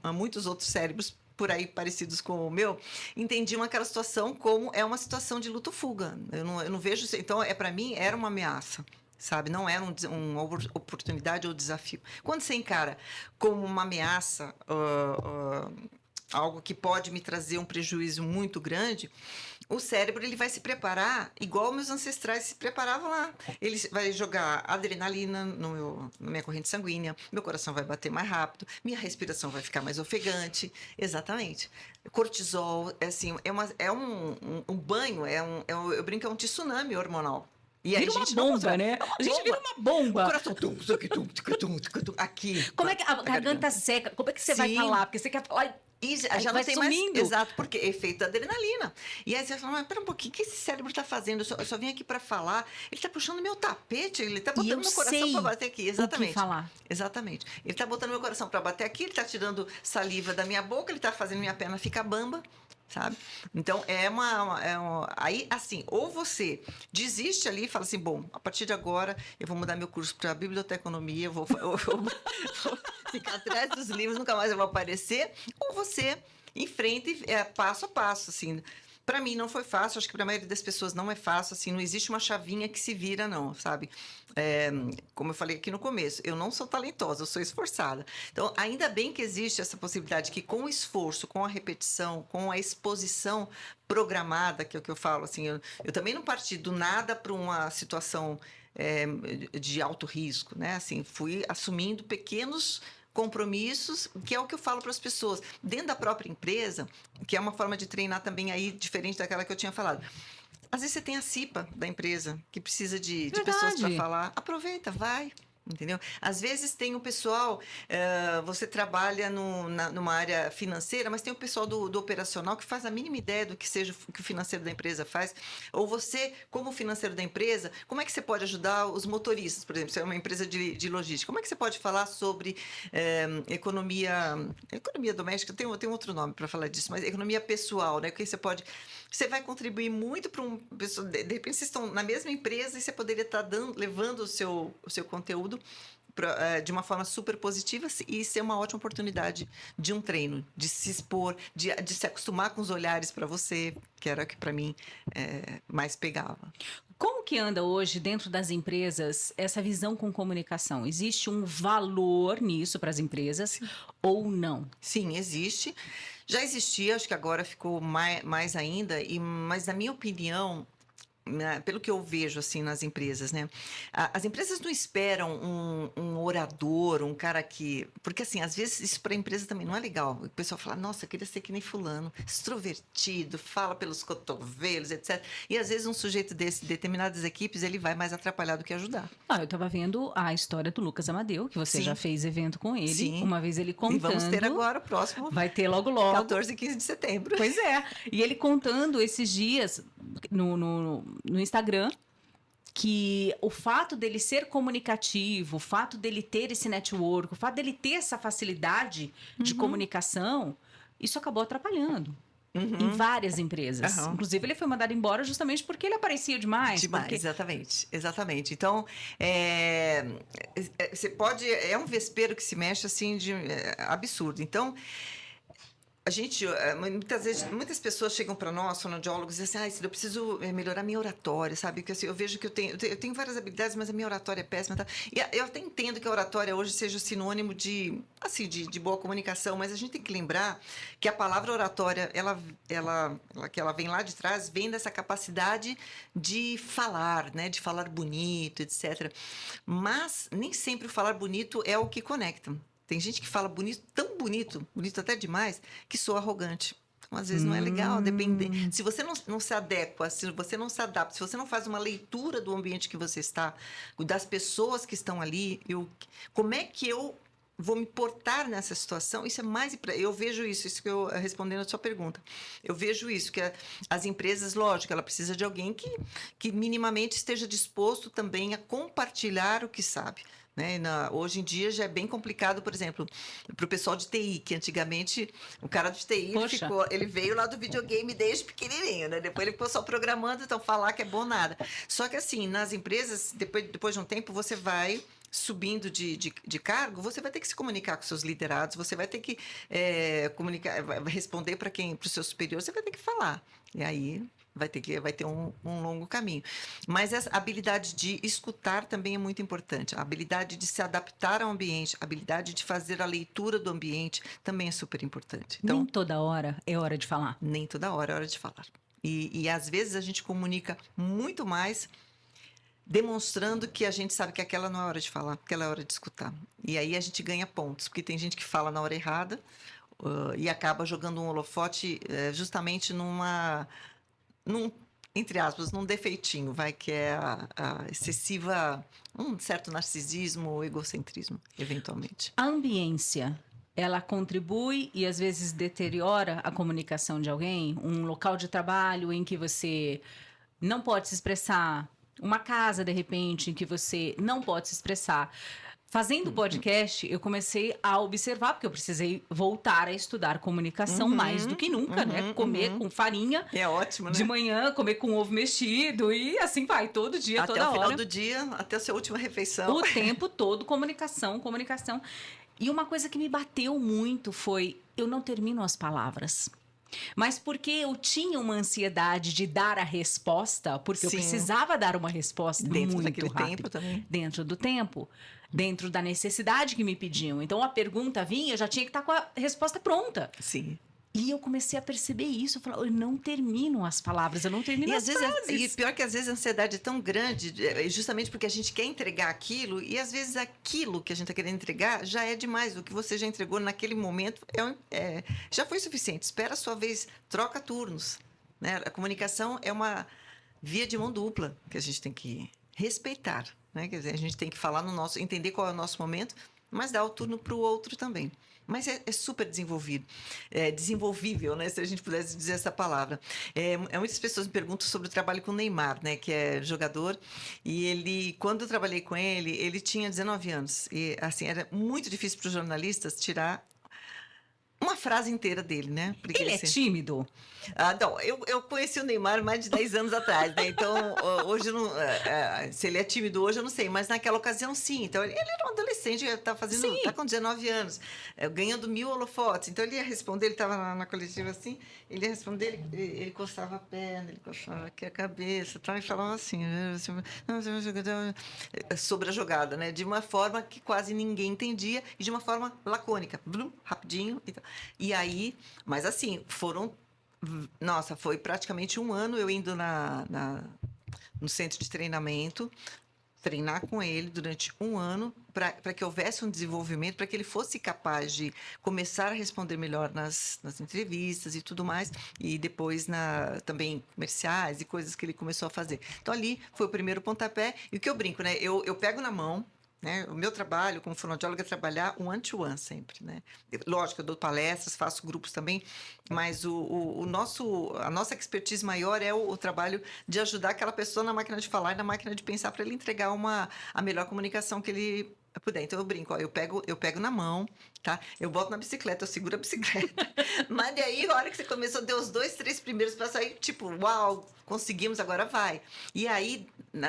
há muitos outros cérebros por aí parecidos com o meu, entendiam aquela situação como uma situação de luta ou fuga. Eu não vejo... Então, para mim, era uma ameaça. Sabe? Não era uma oportunidade ou desafio. Quando você encara como uma ameaça, algo que pode me trazer um prejuízo muito grande, o cérebro ele vai se preparar igual meus ancestrais se preparavam lá. Ele vai jogar adrenalina na minha corrente sanguínea, meu coração vai bater mais rápido, minha respiração vai ficar mais ofegante. Exatamente. Cortisol, assim, um banho, eu brinco, é um tsunami hormonal. E aí vira uma bomba, né? A gente vira uma bomba. O coração... Aqui. Como é que a garganta seca? Como é que você vai falar? Porque você quer falar... E já não tem sumindo. Mais... Exato, porque é efeito da adrenalina. E aí você fala, mas pera um pouquinho, o que esse cérebro está fazendo? Eu só vim aqui para falar. Ele está puxando meu tapete, ele está botando meu coração para bater aqui. Exatamente. O que falar. Exatamente. Ele está botando meu coração para bater aqui, ele está tirando saliva da minha boca, ele está fazendo minha perna ficar bamba. Sabe? Então, aí, assim, ou você desiste ali e fala assim, bom, a partir de agora eu vou mudar meu curso para biblioteconomia, eu vou ficar atrás dos livros, nunca mais eu vou aparecer, ou você enfrenta passo a passo, assim. Para mim não foi fácil, acho que para a maioria das pessoas não é fácil, assim, não existe uma chavinha que se vira, não, sabe? Como eu falei aqui no começo, eu não sou talentosa, eu sou esforçada. Então, ainda bem que existe essa possibilidade que com o esforço, com a repetição, com a exposição programada, que é o que eu falo, assim, eu também não parti do nada para uma situação de alto risco, né? Assim, fui assumindo pequenos compromissos, que é o que eu falo para as pessoas. Dentro da própria empresa, que é uma forma de treinar também aí, diferente daquela que eu tinha falado. Às vezes você tem a CIPA da empresa, que precisa de pessoas para falar. Aproveita, vai. Entendeu? Às vezes tem o pessoal, você trabalha numa área financeira, mas tem o pessoal do operacional que faz a mínima ideia do que seja o que o financeiro da empresa faz. Ou você, como financeiro da empresa, como é que você pode ajudar os motoristas, por exemplo, se é uma empresa de logística, como é que você pode falar sobre economia doméstica, tem outro nome para falar disso, mas economia pessoal, né? Que você vai contribuir muito para pessoa, de repente vocês estão na mesma empresa e você poderia estar levando o seu conteúdo de uma forma super positiva e ser uma ótima oportunidade de um treino, de se expor, de se acostumar com os olhares para você, que era o que para mim mais pegava. Como que anda hoje dentro das empresas essa visão com comunicação? Existe um valor nisso para as empresas ou não? Sim, existe. Já existia, acho que agora ficou mais ainda, mas na minha opinião, pelo que eu vejo assim nas empresas, né? As empresas não esperam um orador, um cara que... Porque assim, às vezes isso para a empresa também não é legal. O pessoal fala, nossa, eu queria ser que nem fulano, extrovertido, fala pelos cotovelos, etc. E às vezes um sujeito desse, determinadas equipes, ele vai mais atrapalhar do que ajudar. Eu estava vendo a história do Lucas Amadeu, que você já fez evento com ele. Sim. Uma vez ele contando... E vamos ter agora o próximo. Vai ter logo. 14 e 15 de setembro. Pois é. E ele contando esses dias no Instagram que o fato dele ser comunicativo, o fato dele ter esse network, o fato dele ter essa facilidade de comunicação, isso acabou atrapalhando. Em várias empresas. Inclusive, ele foi mandado embora justamente porque ele aparecia demais. Exatamente. Então, você pode... É um vespeiro que se mexe assim de absurdo. Então, a gente, muitas pessoas chegam para nós, fonoaudiólogos, e dizem assim, eu preciso melhorar minha oratória, sabe? Porque assim, eu vejo que eu tenho várias habilidades, mas a minha oratória é péssima. Tá? E eu até entendo que a oratória hoje seja sinônimo de boa comunicação, mas a gente tem que lembrar que a palavra oratória, que ela vem lá de trás, vem dessa capacidade de falar, né? De falar bonito, etc. Mas nem sempre o falar bonito é o que conecta. Tem gente que fala bonito, tão bonito até demais, que soa arrogante. Então, às vezes, não é legal, depende. Se você não se adequa, se você não se adapta, se você não faz uma leitura do ambiente que você está, das pessoas que estão ali, como é que eu vou me portar nessa situação? Isso é mais... Eu vejo isso que eu respondendo a sua pergunta. Eu vejo isso, que as empresas, lógico, ela precisa de alguém que minimamente esteja disposto também a compartilhar o que sabe. Né? Hoje em dia já é bem complicado, por exemplo, para o pessoal de TI, que antigamente o cara de TI ele veio lá do videogame desde pequenininho, né? Depois ele ficou só programando, então falar que é bom nada. Só que assim, nas empresas, depois de um tempo, você vai subindo de cargo, você vai ter que se comunicar com seus liderados, você vai ter que responder para os seus superiores, você vai ter que falar. E aí vai ter um longo caminho. Mas essa habilidade de escutar também é muito importante. A habilidade de se adaptar ao ambiente, a habilidade de fazer a leitura do ambiente também é super importante. Então, nem toda hora é hora de falar. Nem toda hora é hora de falar. E às vezes a gente comunica muito mais demonstrando que a gente sabe que aquela não é hora de falar, aquela é hora de escutar. E aí a gente ganha pontos, porque tem gente que fala na hora errada e acaba jogando um holofote justamente entre aspas, num defeitinho, que é a excessiva, um certo narcisismo ou egocentrismo, eventualmente. A ambiência, ela contribui e às vezes deteriora a comunicação de alguém? Um local de trabalho em que você não pode se expressar, uma casa, de repente, em que você não pode se expressar. Fazendo podcast, eu comecei a observar, porque eu precisei voltar a estudar comunicação mais do que nunca, né? Comer com farinha. É ótimo, né? De manhã, comer com ovo mexido e assim vai, todo dia, até toda hora. Até o final do dia, até a sua última refeição. O tempo todo, comunicação. E uma coisa que me bateu muito foi, eu não termino as palavras. Mas porque eu tinha uma ansiedade de dar a resposta, porque eu precisava dar uma resposta dentro muito daquele rápido. Tempo também. Dentro do tempo, dentro da necessidade que me pediam. Então, a pergunta vinha, eu já tinha que estar com a resposta pronta. Sim. E eu comecei a perceber isso. Eu falei, eu não termino as palavras, eu não termino as frases. E pior que às vezes a ansiedade é tão grande, justamente porque a gente quer entregar aquilo, e às vezes aquilo que a gente está querendo entregar já é demais. O que você já entregou naquele momento já foi suficiente. Espera a sua vez, troca turnos. Né? A comunicação é uma via de mão dupla que a gente tem que respeitar. né? Quer dizer, a gente tem que falar entender qual é o nosso momento, mas dar o turno para o outro também. Mas é super desenvolvido, desenvolvível, né? Se a gente pudesse dizer essa palavra. Muitas pessoas me perguntam sobre o trabalho com o Neymar, né? Que é jogador. E ele, quando eu trabalhei com ele tinha 19 anos. E, assim, era muito difícil para os jornalistas tirar uma frase inteira dele, né? Porque, Ele é assim, tímido? Não, eu conheci o Neymar mais de 10 anos atrás, né? Então, hoje, se ele é tímido hoje, eu não sei, mas naquela ocasião, sim. Então, ele era um adolescente, tá com 19 anos, ganhando 1000 holofotes. Então, ele ia responder, ele estava na coletiva assim, ele ia responder, ele coçava a perna, ele coçava aqui a cabeça, tal, e falava assim, sobre a jogada, né? De uma forma que quase ninguém entendia e de uma forma lacônica, rapidinho. E aí, mas assim, nossa, foi praticamente um ano eu indo no centro de treinamento, treinar com ele durante um ano, para que houvesse um desenvolvimento, para que ele fosse capaz de começar a responder melhor nas entrevistas e tudo mais, e depois também comerciais e coisas que ele começou a fazer. Então, ali foi o primeiro pontapé, e o que eu brinco, né? Eu pego na mão, né? O meu trabalho como fonoaudióloga é trabalhar one-to-one sempre, né? Lógico, eu dou palestras, faço grupos também, mas a nossa expertise maior é o trabalho de ajudar aquela pessoa na máquina de falar e na máquina de pensar para ele entregar a melhor comunicação que ele puder. Então eu brinco, ó, eu pego na mão, tá? Eu boto na bicicleta, eu seguro a bicicleta. Mas daí, a hora que você começou, deu os 2, 3 primeiros passos aí, tipo, uau, conseguimos, agora vai. E aí,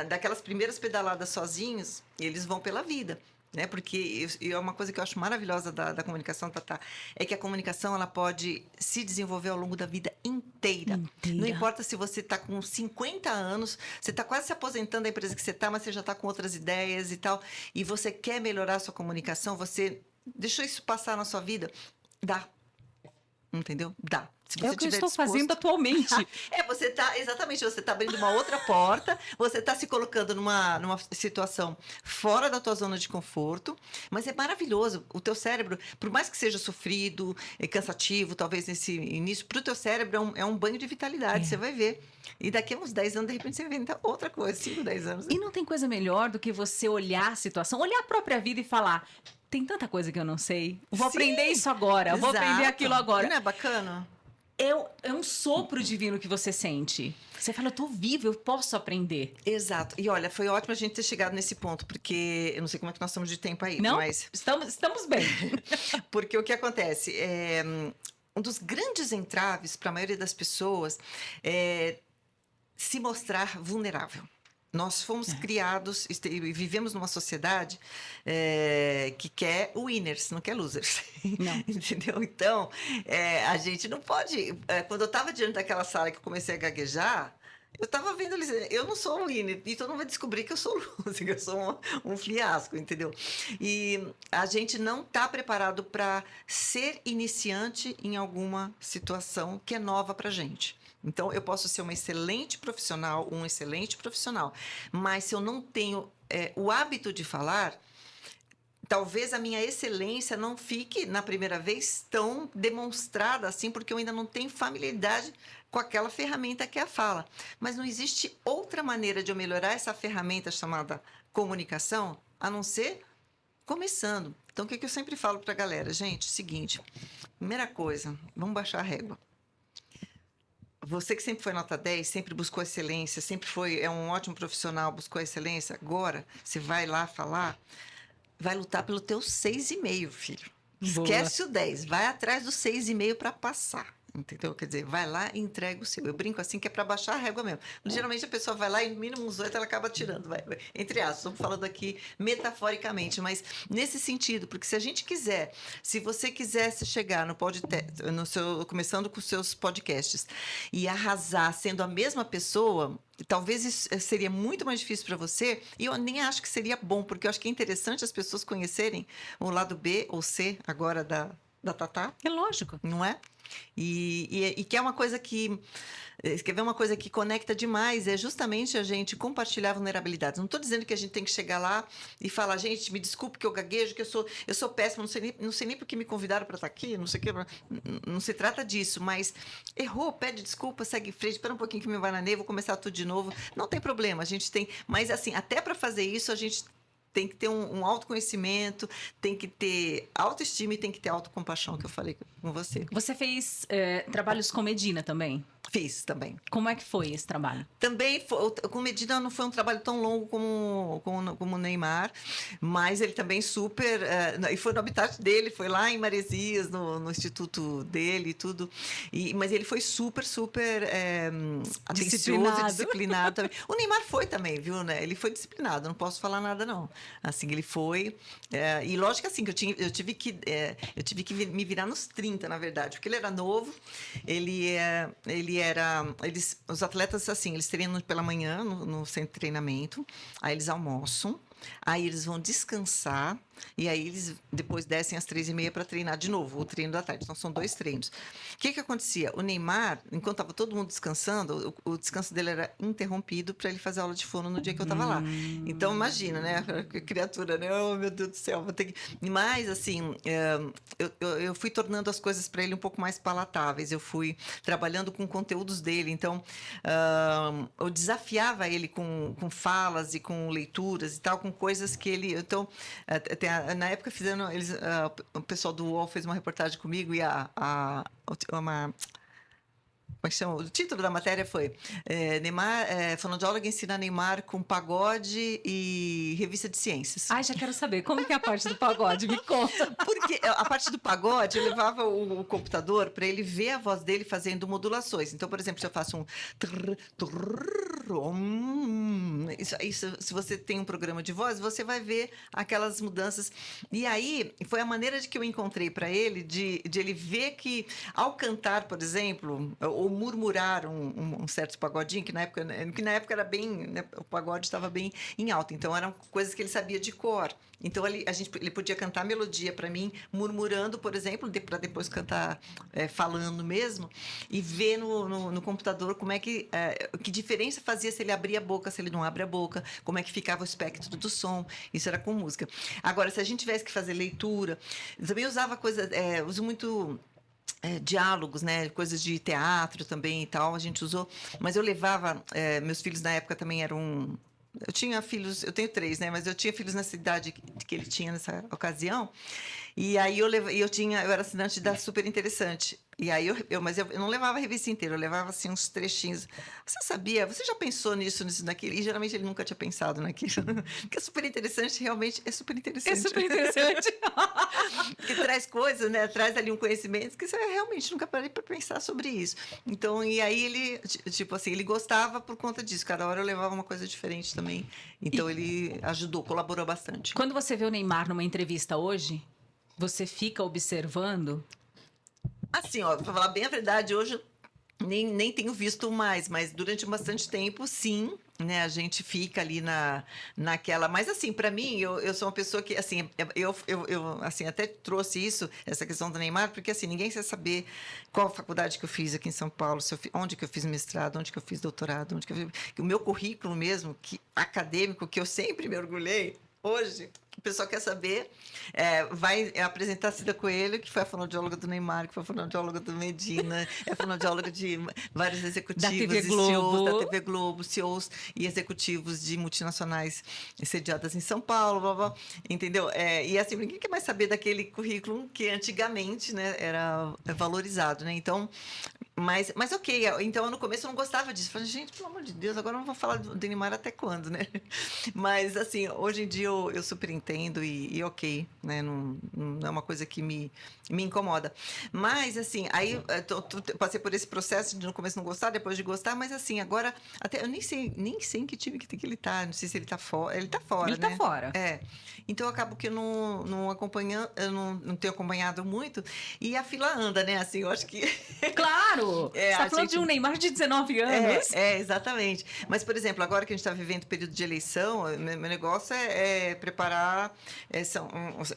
daquelas primeiras pedaladas sozinhos, eles vão pela vida. Né? Porque é uma coisa que eu acho maravilhosa da comunicação, Tatá, é que a comunicação ela pode se desenvolver ao longo da vida inteira. Não importa se você está com 50 anos, você está quase se aposentando da empresa que você está, mas você já está com outras ideias e tal, e você quer melhorar a sua comunicação, você deixou isso passar na sua vida, dá. Entendeu? Dá. Se você é o que eu estou disposto... fazendo atualmente. Exatamente, você está abrindo uma outra porta, você está se colocando numa situação fora da tua zona de conforto, mas é maravilhoso. O teu cérebro, por mais que seja sofrido, cansativo, talvez nesse início, para o teu cérebro é um banho de vitalidade, você vai ver. E daqui a uns 10 anos, de repente, você vai inventar outra coisa, 5, 10 anos. E não tem coisa melhor do que você olhar a situação, olhar a própria vida e falar... Tem tanta coisa que eu não sei. Vou aprender isso agora, vou aprender aquilo agora. E não é bacana? É um sopro divino que você sente. Você fala, eu tô viva, eu posso aprender. Exato. E olha, foi ótimo a gente ter chegado nesse ponto, porque eu não sei como é que nós estamos de tempo aí, não, mas... Estamos bem. Porque o que acontece? Um dos grandes entraves para a maioria das pessoas é se mostrar vulnerável. Nós fomos criados e vivemos numa sociedade que quer winners, não quer losers. Não. Entendeu? Então, a gente não pode... quando eu estava diante daquela sala que eu comecei a gaguejar, eu estava vendo eles... Eu não sou um winner, e todo mundo vai descobrir que eu sou loser, que eu sou um fiasco, entendeu? E a gente não está preparado para ser iniciante em alguma situação que é nova para a gente. Então, eu posso ser uma excelente profissional, um excelente profissional, mas se eu não tenho o hábito de falar, talvez a minha excelência não fique, na primeira vez, tão demonstrada assim, porque eu ainda não tenho familiaridade com aquela ferramenta que é a fala. Mas não existe outra maneira de eu melhorar essa ferramenta chamada comunicação, a não ser começando. Então, o que eu sempre falo para a galera? Gente, seguinte, primeira coisa, vamos baixar a régua. Você que sempre foi nota 10, sempre buscou excelência, é um ótimo profissional, buscou a excelência, agora você vai lá falar, vai lutar pelo teu 6,5, filho. Boa. Esquece o 10, vai atrás do 6,5 para passar. Entendeu? Quer dizer, vai lá e entrega o seu. Eu brinco assim que é para baixar a régua mesmo. Geralmente a pessoa vai lá e no mínimo uns 8 ela acaba tirando. Entre aspas, estamos falando aqui metaforicamente, mas nesse sentido, porque se a gente quiser, se você quisesse chegar começando com os seus podcasts e arrasar sendo a mesma pessoa, talvez isso seria muito mais difícil para você, e eu nem acho que seria bom, porque eu acho que é interessante as pessoas conhecerem o lado B ou C agora da Tatá. É lógico. Não é? E que é uma coisa que... Quer ver uma coisa que conecta demais? É justamente a gente compartilhar vulnerabilidades. Não estou dizendo que a gente tem que chegar lá e falar, gente, me desculpe que eu gaguejo, que eu sou péssima, não sei nem por que me convidaram para estar aqui, não sei o que. Não se trata disso, mas errou, pede desculpa, segue em frente, espera um pouquinho que me bananei, vou começar tudo de novo. Não tem problema, a gente tem... Mas, assim, até para fazer isso, a gente tem que ter um autoconhecimento, tem que ter autoestima e tem que ter autocompaixão, que eu falei com você. Você fez trabalhos com Medina também? Fiz também. Como é que foi esse trabalho? Também, com Medina não foi um trabalho tão longo como o Neymar, mas ele também super... e foi no habitat dele, foi lá em Maresias, no instituto dele e tudo. Mas ele foi super atencioso e disciplinado também. O Neymar foi também, viu, né? Ele foi disciplinado, não posso falar nada, não. Assim, ele foi... e lógico assim, que eu tive que me virar nos 30, na verdade, porque ele era novo, os atletas, assim, eles treinam pela manhã no centro de treinamento, aí eles almoçam, aí eles vão descansar, e aí eles depois descem às 3h30 para treinar de novo, o treino da tarde. Então, são 2 treinos. O que acontecia? O Neymar, enquanto estava todo mundo descansando, o descanso dele era interrompido para ele fazer aula de fono no dia que eu estava lá. Então, imagina, né? A criatura, né? Oh, meu Deus do céu, vou ter que... Mas, assim, eu fui tornando as coisas para ele um pouco mais palatáveis. Eu fui trabalhando com conteúdos dele. Então, eu desafiava ele com falas e com leituras e tal, com coisas que ele... Então, na época fizeram o pessoal do UOL fez uma reportagem comigo e como é que chama? O título da matéria foi Neymar, fonoaudióloga ensina Neymar com pagode e revista de ciências. Ai, já quero saber, como que é a parte do pagode? Me conta. Porque a parte do pagode, eu levava o computador para ele ver a voz dele fazendo modulações. Então, por exemplo, se eu faço um... Isso, se você tem um programa de voz, você vai ver aquelas mudanças. E aí, foi a maneira de que eu encontrei para ele, de ele ver que, ao cantar, por exemplo, ou murmurar um certo pagodinho, que na época era bem... Né, o pagode estava bem em alta. Então, eram coisas que ele sabia de cor. Então, ele podia cantar a melodia para mim, murmurando, por exemplo, para depois cantar falando mesmo, e ver no computador como é que diferença fazia se ele abria a boca, se ele não abre a boca, como é que ficava o espectro do som. Isso era com música. Agora, se a gente tivesse que fazer leitura, eu também usava coisas... uso muito... diálogos, né? Coisas de teatro também e tal, a gente usou. Mas eu levava... meus filhos na época também eram... Eu tinha filhos, eu tenho 3, né? Mas eu tinha filhos nessa idade que ele tinha nessa ocasião. E aí eu era assinante da Super Interessante. E aí mas eu não levava a revista inteira, eu levava assim uns trechinhos. Você sabia? Você já pensou nisso naquilo? E geralmente ele nunca tinha pensado naquilo. Porque é super interessante, realmente é super interessante. É super interessante. Que traz coisas, né? Traz ali um conhecimento que você realmente nunca parei para pensar sobre isso. Então, e aí ele, tipo assim, ele gostava por conta disso. Cada hora eu levava uma coisa diferente também. Então ele ajudou, colaborou bastante. Quando você vê o Neymar numa entrevista hoje, você fica observando? Assim, ó, pra falar bem a verdade, hoje nem tenho visto mais, mas durante bastante tempo, sim, né? A gente fica ali naquela... Mas, assim, para mim, eu sou uma pessoa que, assim, eu assim, até trouxe essa questão do Neymar, porque, assim, ninguém quer saber qual faculdade que eu fiz aqui em São Paulo, onde que eu fiz mestrado, onde que eu fiz doutorado, o meu currículo mesmo, acadêmico, que eu sempre me orgulhei, hoje... O pessoal quer saber, vai apresentar a Cida Coelho, que foi a fonoaudióloga do Neymar, que foi a fonoaudióloga do Medina, é a fonoaudióloga de vários executivos da TV Globo. CEOs da TV Globo, CEOs e executivos de multinacionais sediadas em São Paulo, blá, blá, entendeu? E assim, ninguém quer mais saber daquele currículo que antigamente, né, era valorizado, né? Então, mas ok, então no começo eu não gostava disso. Falei, gente, pelo amor de Deus, agora eu não vou falar do Neymar até quando, né? Mas assim, hoje em dia eu super entendo e ok, né? Não é uma coisa que me incomoda. Mas assim, aí eu passei por esse processo de no começo não gostar, depois de gostar, mas assim, agora até eu nem sei em que time que ele tá, não sei se ele tá fora. Ele tá fora, ele né? Ele tá fora. Então eu acabo que eu não tenho acompanhado muito e a fila anda, né? Assim, eu acho que claro, Claro! Você está falando de um Neymar de 19 anos. Exatamente. Mas, por exemplo, agora que a gente está vivendo o período de eleição, meu negócio é preparar...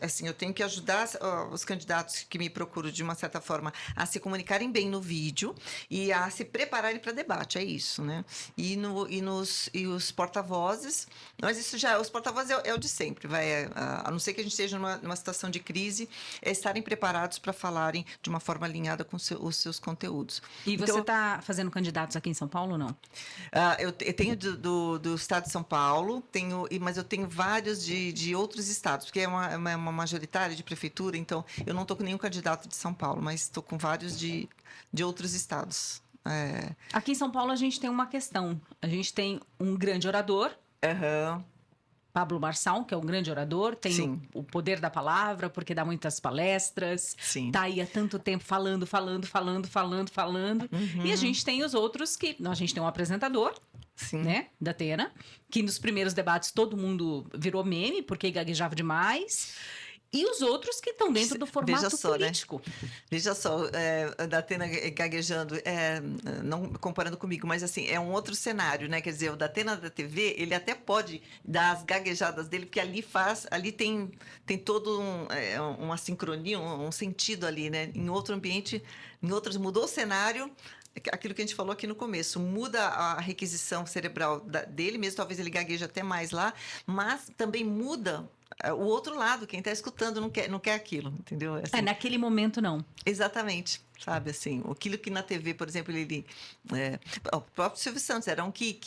assim, eu tenho que ajudar os candidatos que me procuram, de uma certa forma, a se comunicarem bem no vídeo e a se prepararem para debate, é isso, né? E os porta-vozes, mas isso já, os porta-vozes é o de sempre, a não ser que a gente esteja numa situação de crise, estarem preparados para falarem de uma forma alinhada com os seus conteúdos. E você está fazendo candidatos aqui em São Paulo ou não? Eu tenho do estado de São Paulo, mas eu tenho vários de outros estados, porque é uma majoritária de prefeitura, então eu não estou com nenhum candidato de São Paulo, mas estou com vários de outros estados. Aqui em São Paulo a gente tem uma questão. A gente tem um grande orador, Pablo Marçal, que é um grande orador, tem o poder da palavra, porque dá muitas palestras, está aí há tanto tempo falando. E a gente tem os outros que... A gente tem um apresentador, né, da Atena, que nos primeiros debates todo mundo virou meme, porque gaguejava demais... E os outros que estão dentro do formato político. Né? Veja só, da Atena gaguejando, não comparando comigo, mas assim, é um outro cenário, né? Quer dizer, o da Atena da TV, ele até pode dar as gaguejadas dele, porque ali tem todo uma sincronia, um sentido ali, né? Em outro ambiente, mudou o cenário, aquilo que a gente falou aqui no começo, muda a requisição cerebral dele mesmo, talvez ele gagueje até mais lá, mas também muda o outro lado, quem está escutando não quer aquilo, entendeu? Assim, naquele momento não. Exatamente, sabe, assim, aquilo que na TV, por exemplo, o próprio Silvio Santos era um que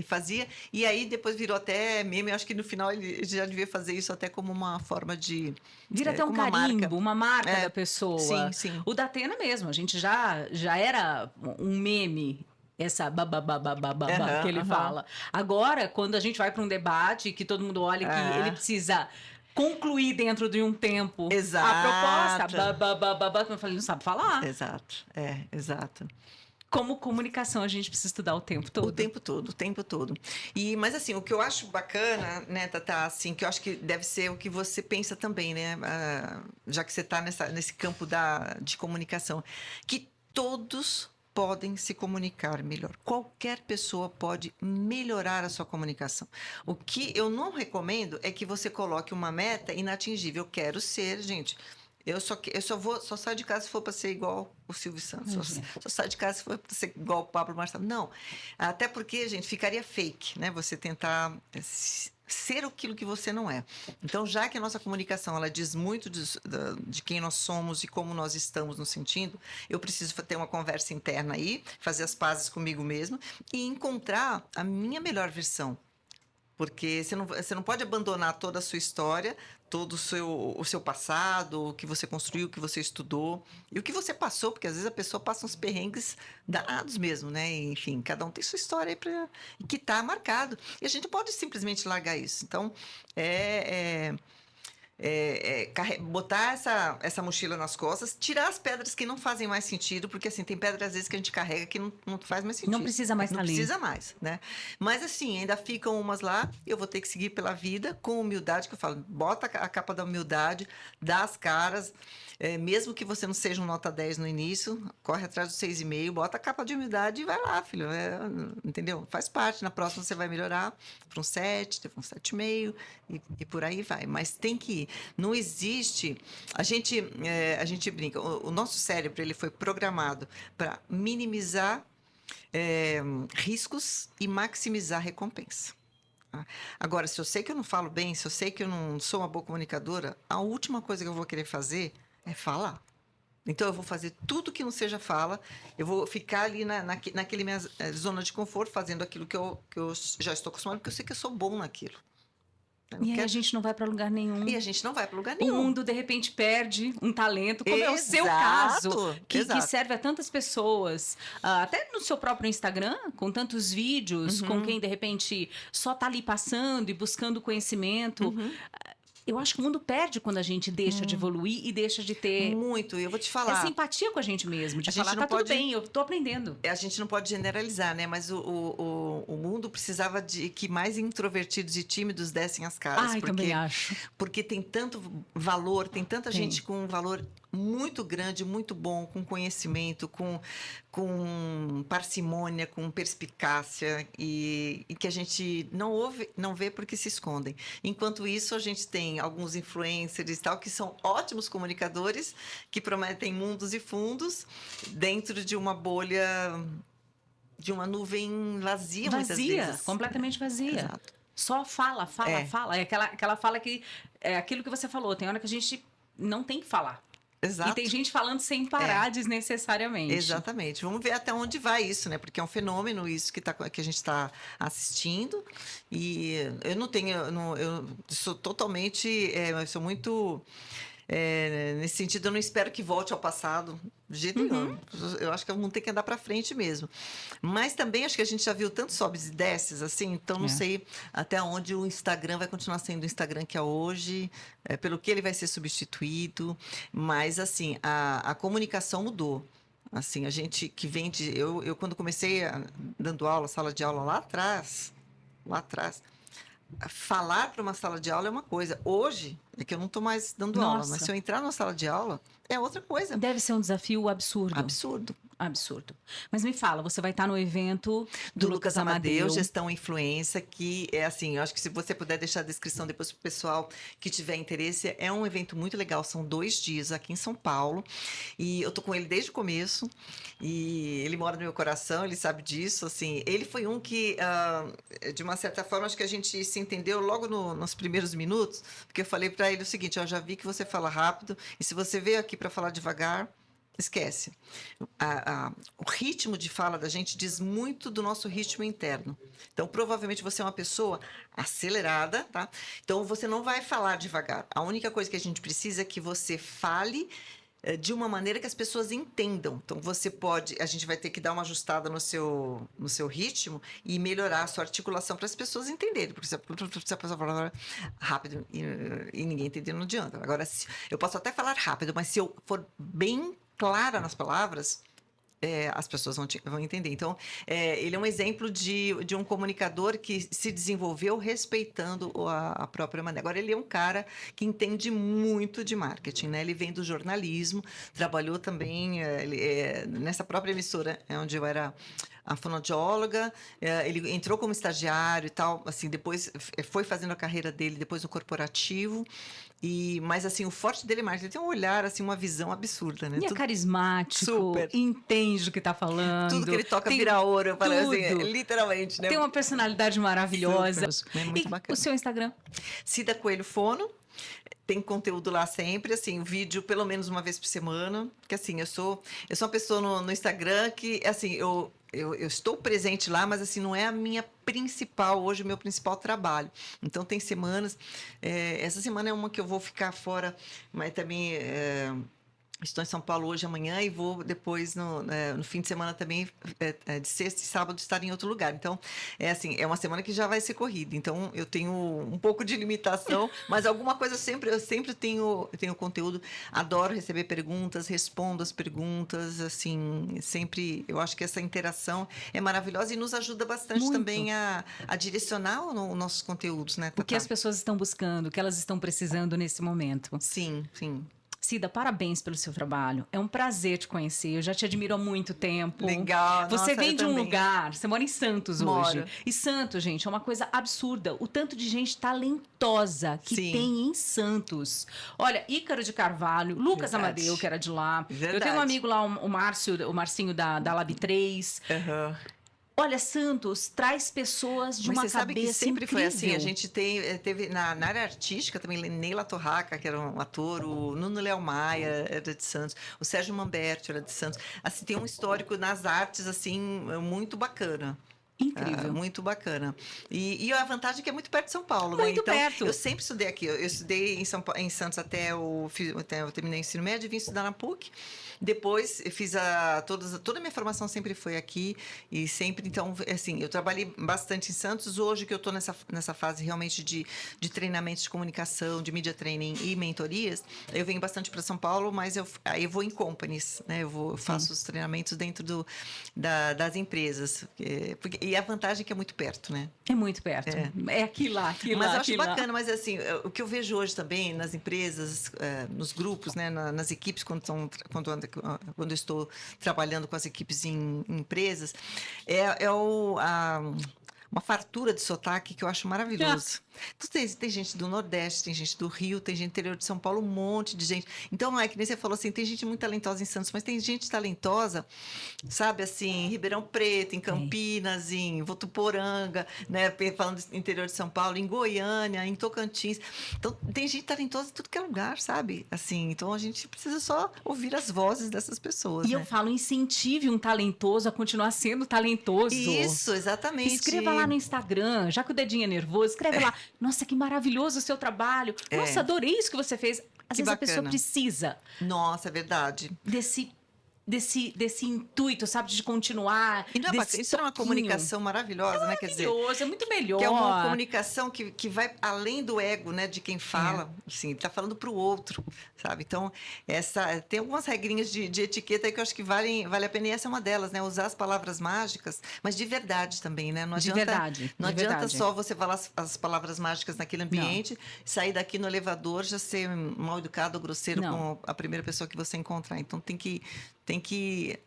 fazia, e aí depois virou até meme, eu acho que no final ele já devia fazer isso até como uma forma de... Vira até um carimbo, uma marca da pessoa. Sim. O da Atena mesmo, a gente já era um meme, essa que ele fala. Agora, quando a gente vai para um debate, que todo mundo olha que ele precisa concluir dentro de um tempo a proposta, eu falei, não sabe falar. Exato. Como comunicação, a gente precisa estudar o tempo todo. O tempo todo. Mas, assim, o que eu acho bacana, né, Tatá, assim, que eu acho que deve ser o que você pensa também, né, já que você está nesse campo de comunicação, que todos podem se comunicar melhor. Qualquer pessoa pode melhorar a sua comunicação. O que eu não recomendo é que você coloque uma meta inatingível. Eu quero ser, gente... Eu só saio de casa se for para ser igual o Silvio Santos. Só saio de casa se for para ser igual o Pablo Marçal. Não. Até porque, gente, ficaria fake, né? Você tentar ser aquilo que você não é. Então, já que a nossa comunicação ela diz muito de quem nós somos e como nós estamos nos sentindo, eu preciso ter uma conversa interna aí, fazer as pazes comigo mesmo e encontrar a minha melhor versão. Porque você não pode abandonar toda a sua história, todo o seu passado, o que você construiu, o que você estudou e o que você passou, porque às vezes a pessoa passa uns perrengues danados mesmo, né? E, enfim, cada um tem sua história aí que está marcado. E a gente não pode simplesmente largar isso. Então, botar essa mochila nas costas, tirar as pedras que não fazem mais sentido, porque assim, tem pedras às vezes que a gente carrega que não faz mais sentido. Não precisa mais estar ali. Não precisa mais, né? Mas assim, ainda ficam umas lá, eu vou ter que seguir pela vida com humildade, que eu falo, bota a capa da humildade, dá as caras, mesmo que você não seja um nota 10 no início, corre atrás do 6,5, bota a capa de humildade e vai lá, filho, entendeu? Faz parte, na próxima você vai melhorar para um 7, depois um 7,5 e por aí vai, mas tem que ir. Não existe... A gente brinca. O nosso cérebro ele foi programado para minimizar riscos e maximizar recompensa. Agora, se eu sei que eu não falo bem, se eu sei que eu não sou uma boa comunicadora, a última coisa que eu vou querer fazer é falar. Então, eu vou fazer tudo que não seja fala, eu vou ficar ali naquele minha zona de conforto, fazendo aquilo que eu já estou acostumado, porque eu sei que eu sou bom naquilo. E aí a gente não vai para lugar nenhum. O mundo, de repente, perde um talento, como é o seu caso, que serve a tantas pessoas. Até no seu próprio Instagram, com tantos vídeos, com quem, de repente, só está ali passando e buscando conhecimento. Eu acho que o mundo perde quando a gente deixa de evoluir e deixa de ter... Muito, eu vou te falar. Essa empatia com a gente mesmo, de falar, tudo bem, eu tô aprendendo. A gente não pode generalizar, né? Mas o mundo precisava de que mais introvertidos e tímidos dessem as caras. Também acho. Porque tem tanto valor, tem tanta gente com um valor muito grande, muito bom, com conhecimento, com parcimônia, com perspicácia, e que a gente não vê porque se escondem. Enquanto isso, a gente tem alguns influencers e tal, que são ótimos comunicadores, que prometem mundos e fundos dentro de uma bolha, de uma nuvem vazia, muitas vezes. Completamente vazia. Exato. Só fala. É aquela fala que é aquilo que você falou. Tem hora que a gente não tem que falar. Exato. E tem gente falando sem parar desnecessariamente. Exatamente. Vamos ver até onde vai isso, né? Porque é um fenômeno isso que a gente está assistindo. E eu não tenho... eu sou totalmente... eu sou muito... nesse sentido, eu não espero que volte ao passado, de jeito nenhum. Eu acho que vamos ter que andar para frente mesmo. Mas também acho que a gente já viu tantos sobes e desces, assim, então não sei até onde o Instagram vai continuar sendo o Instagram que é hoje, pelo que ele vai ser substituído. Mas, assim, a comunicação mudou. Assim, a gente que vem de... Eu quando comecei dando aula, sala de aula lá atrás, falar para uma sala de aula é uma coisa. Hoje, é que eu não estou mais dando aula, mas se eu entrar numa sala de aula, é outra coisa. Deve ser um desafio absurdo. Absurdo. Mas me fala, você vai estar no evento do Lucas Amadeu. Gestão e Influência, que é assim, eu acho que se você puder deixar a descrição depois para o pessoal que tiver interesse, é um evento muito legal, são 2 dias aqui em São Paulo, e eu tô com ele desde o começo, e ele mora no meu coração, ele sabe disso, assim, ele foi um que, de uma certa forma, acho que a gente se entendeu logo nos primeiros minutos, porque eu falei para ele o seguinte, eu já vi que você fala rápido, e se você veio aqui para falar devagar, esquece. O ritmo de fala da gente diz muito do nosso ritmo interno. Então, provavelmente, você é uma pessoa acelerada, tá? Então, você não vai falar devagar. A única coisa que a gente precisa é que você fale de uma maneira que as pessoas entendam. Então, a gente vai ter que dar uma ajustada no seu ritmo e melhorar a sua articulação para as pessoas entenderem. Porque se a pessoa falar rápido e ninguém entender, não adianta. Agora, eu posso até falar rápido, mas se eu for bem clara nas palavras, as pessoas vão entender. Então, ele é um exemplo de um comunicador que se desenvolveu respeitando a própria maneira. Agora, ele é um cara que entende muito de marketing, né? Ele vem do jornalismo, trabalhou também nessa própria emissora onde eu era a fonoaudióloga, ele entrou como estagiário e tal, assim, depois foi fazendo a carreira dele depois no corporativo. Mas, assim, o forte dele é marketing. Ele tem um olhar, assim, uma visão absurda, né? E é carismático, super. Entende o que tá falando. Tudo que ele toca vira ouro, eu falei assim, literalmente, né? Tem uma personalidade maravilhosa. Super. É muito bacana. O seu Instagram? Cida Coelho Fono. Tem conteúdo lá sempre, assim, vídeo pelo menos uma vez por semana. Porque, assim, eu sou uma pessoa no Instagram que, assim, eu estou presente lá, mas assim, não é a minha principal, hoje o meu principal trabalho. Então tem semanas, essa semana é uma que eu vou ficar fora, mas também estou em São Paulo hoje, amanhã, e vou depois, no fim de semana também, de sexta e sábado, estar em outro lugar. Então, é uma semana que já vai ser corrida. Então, eu tenho um pouco de limitação, mas alguma coisa eu sempre tenho conteúdo. Adoro receber perguntas, respondo as perguntas, assim, sempre, eu acho que essa interação é maravilhosa e nos ajuda bastante muito também a direcionar os nossos conteúdos, né, Tatá? O que as pessoas estão buscando, o que elas estão precisando nesse momento. Sim. Cida, parabéns pelo seu trabalho. É um prazer te conhecer. Eu já te admiro há muito tempo. Legal. Você Nossa, vem de um também. lugar, você mora em Santos hoje. Moro. E Santos, gente, é uma coisa absurda. O tanto de gente talentosa que Sim. tem em Santos. Olha, Ícaro de Carvalho, Lucas Verdade. Amadeu, que era de lá. Verdade. Eu tenho um amigo lá, o Marcinho da Lab 3. Aham. Olha, Santos traz pessoas de Mas uma você sabe que cabeça sempre incrível. foi assim. A gente teve na área artística também, Neila Torraca, que era um ator, o Nuno Léo Maia era de Santos, o Sérgio Mamberti era de Santos. Assim, tem um histórico nas artes, assim, muito bacana. Incrível. Muito bacana. E a vantagem é que é muito perto de São Paulo, né? Muito Então, perto. eu sempre estudei aqui. Eu estudei em Santos até eu terminei o ensino médio e vim estudar na PUC. Depois, eu fiz toda a minha formação sempre foi aqui. E sempre, então, assim, eu trabalhei bastante em Santos. Hoje que eu estou nessa fase realmente de treinamentos de comunicação, de media training e mentorias, eu venho bastante para São Paulo, mas aí eu vou em companies, né? Eu faço os treinamentos dentro das empresas. E a vantagem é que é muito perto, né? É muito perto. É aqui lá, aqui mas lá. eu acho bacana, mas assim, o que eu vejo hoje também nas empresas, nos grupos, né, nas equipes, quando eu estou trabalhando com as equipes em empresas, uma fartura de sotaque que eu acho maravilhoso. Então, tem gente do Nordeste, tem gente do Rio, tem gente do interior de São Paulo, um monte de gente. Então, que nem você falou assim, tem gente muito talentosa em Santos, mas tem gente talentosa, sabe, assim, em Ribeirão Preto, em Campinas, em Votuporanga, né, falando do interior de São Paulo, em Goiânia, em Tocantins. Então, tem gente talentosa em tudo que é lugar, sabe? Assim, então, a gente precisa só ouvir as vozes dessas pessoas, E né? eu falo, incentive um talentoso a continuar sendo talentoso. Isso, exatamente. Escreva lá no Instagram, já que o dedinho é nervoso, escreve lá. Nossa, que maravilhoso o seu trabalho. Nossa, adorei isso que você fez. Às vezes a pessoa precisa. Nossa, é verdade. Desse intuito, sabe, de continuar. E não isso é uma comunicação maravilhosa, né? Quer dizer, é muito melhor. Que é uma comunicação que vai além do ego, né? De quem fala. Assim, tá falando para o outro, sabe? Então, tem algumas regrinhas de etiqueta aí que eu acho que vale a pena, e essa é uma delas, né? Usar as palavras mágicas, mas de verdade também, né? Não adianta só você falar as palavras mágicas naquele ambiente, sair daqui no elevador, já ser mal educado ou grosseiro com a primeira pessoa que você encontrar. Então, tem que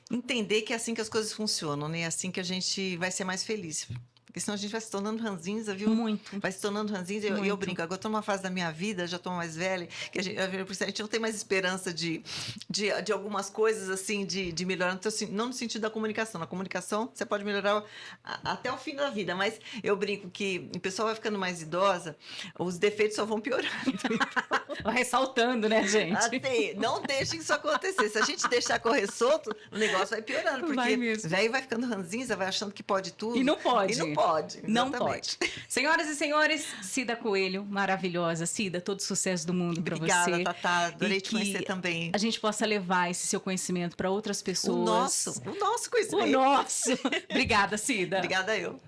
entender que é assim que as coisas funcionam, né? É assim que a gente vai ser mais feliz. Porque senão a gente vai se tornando ranzinza, viu? Muito. Vai se tornando ranzinza. E eu brinco, agora estou numa fase da minha vida, já estou mais velha, que a gente não tem mais esperança de algumas coisas, assim, de melhorar. Não no sentido da comunicação. Na comunicação, você pode melhorar até o fim da vida. Mas eu brinco que o pessoal vai ficando mais idosa, os defeitos só vão piorando. Vai ressaltando, né, gente? Não deixem isso acontecer. Se a gente deixar correr solto, o negócio vai piorando. Porque velho vai ficando ranzinza, vai achando que pode tudo. E não pode. Não pode. Senhoras e senhores, Cida Coelho, maravilhosa. Cida, todo sucesso do mundo para você. Obrigada, Tatá. Adorei te conhecer também. A gente possa levar esse seu conhecimento para outras pessoas. O nosso conhecimento. O nosso. Obrigada, Cida. Obrigada eu.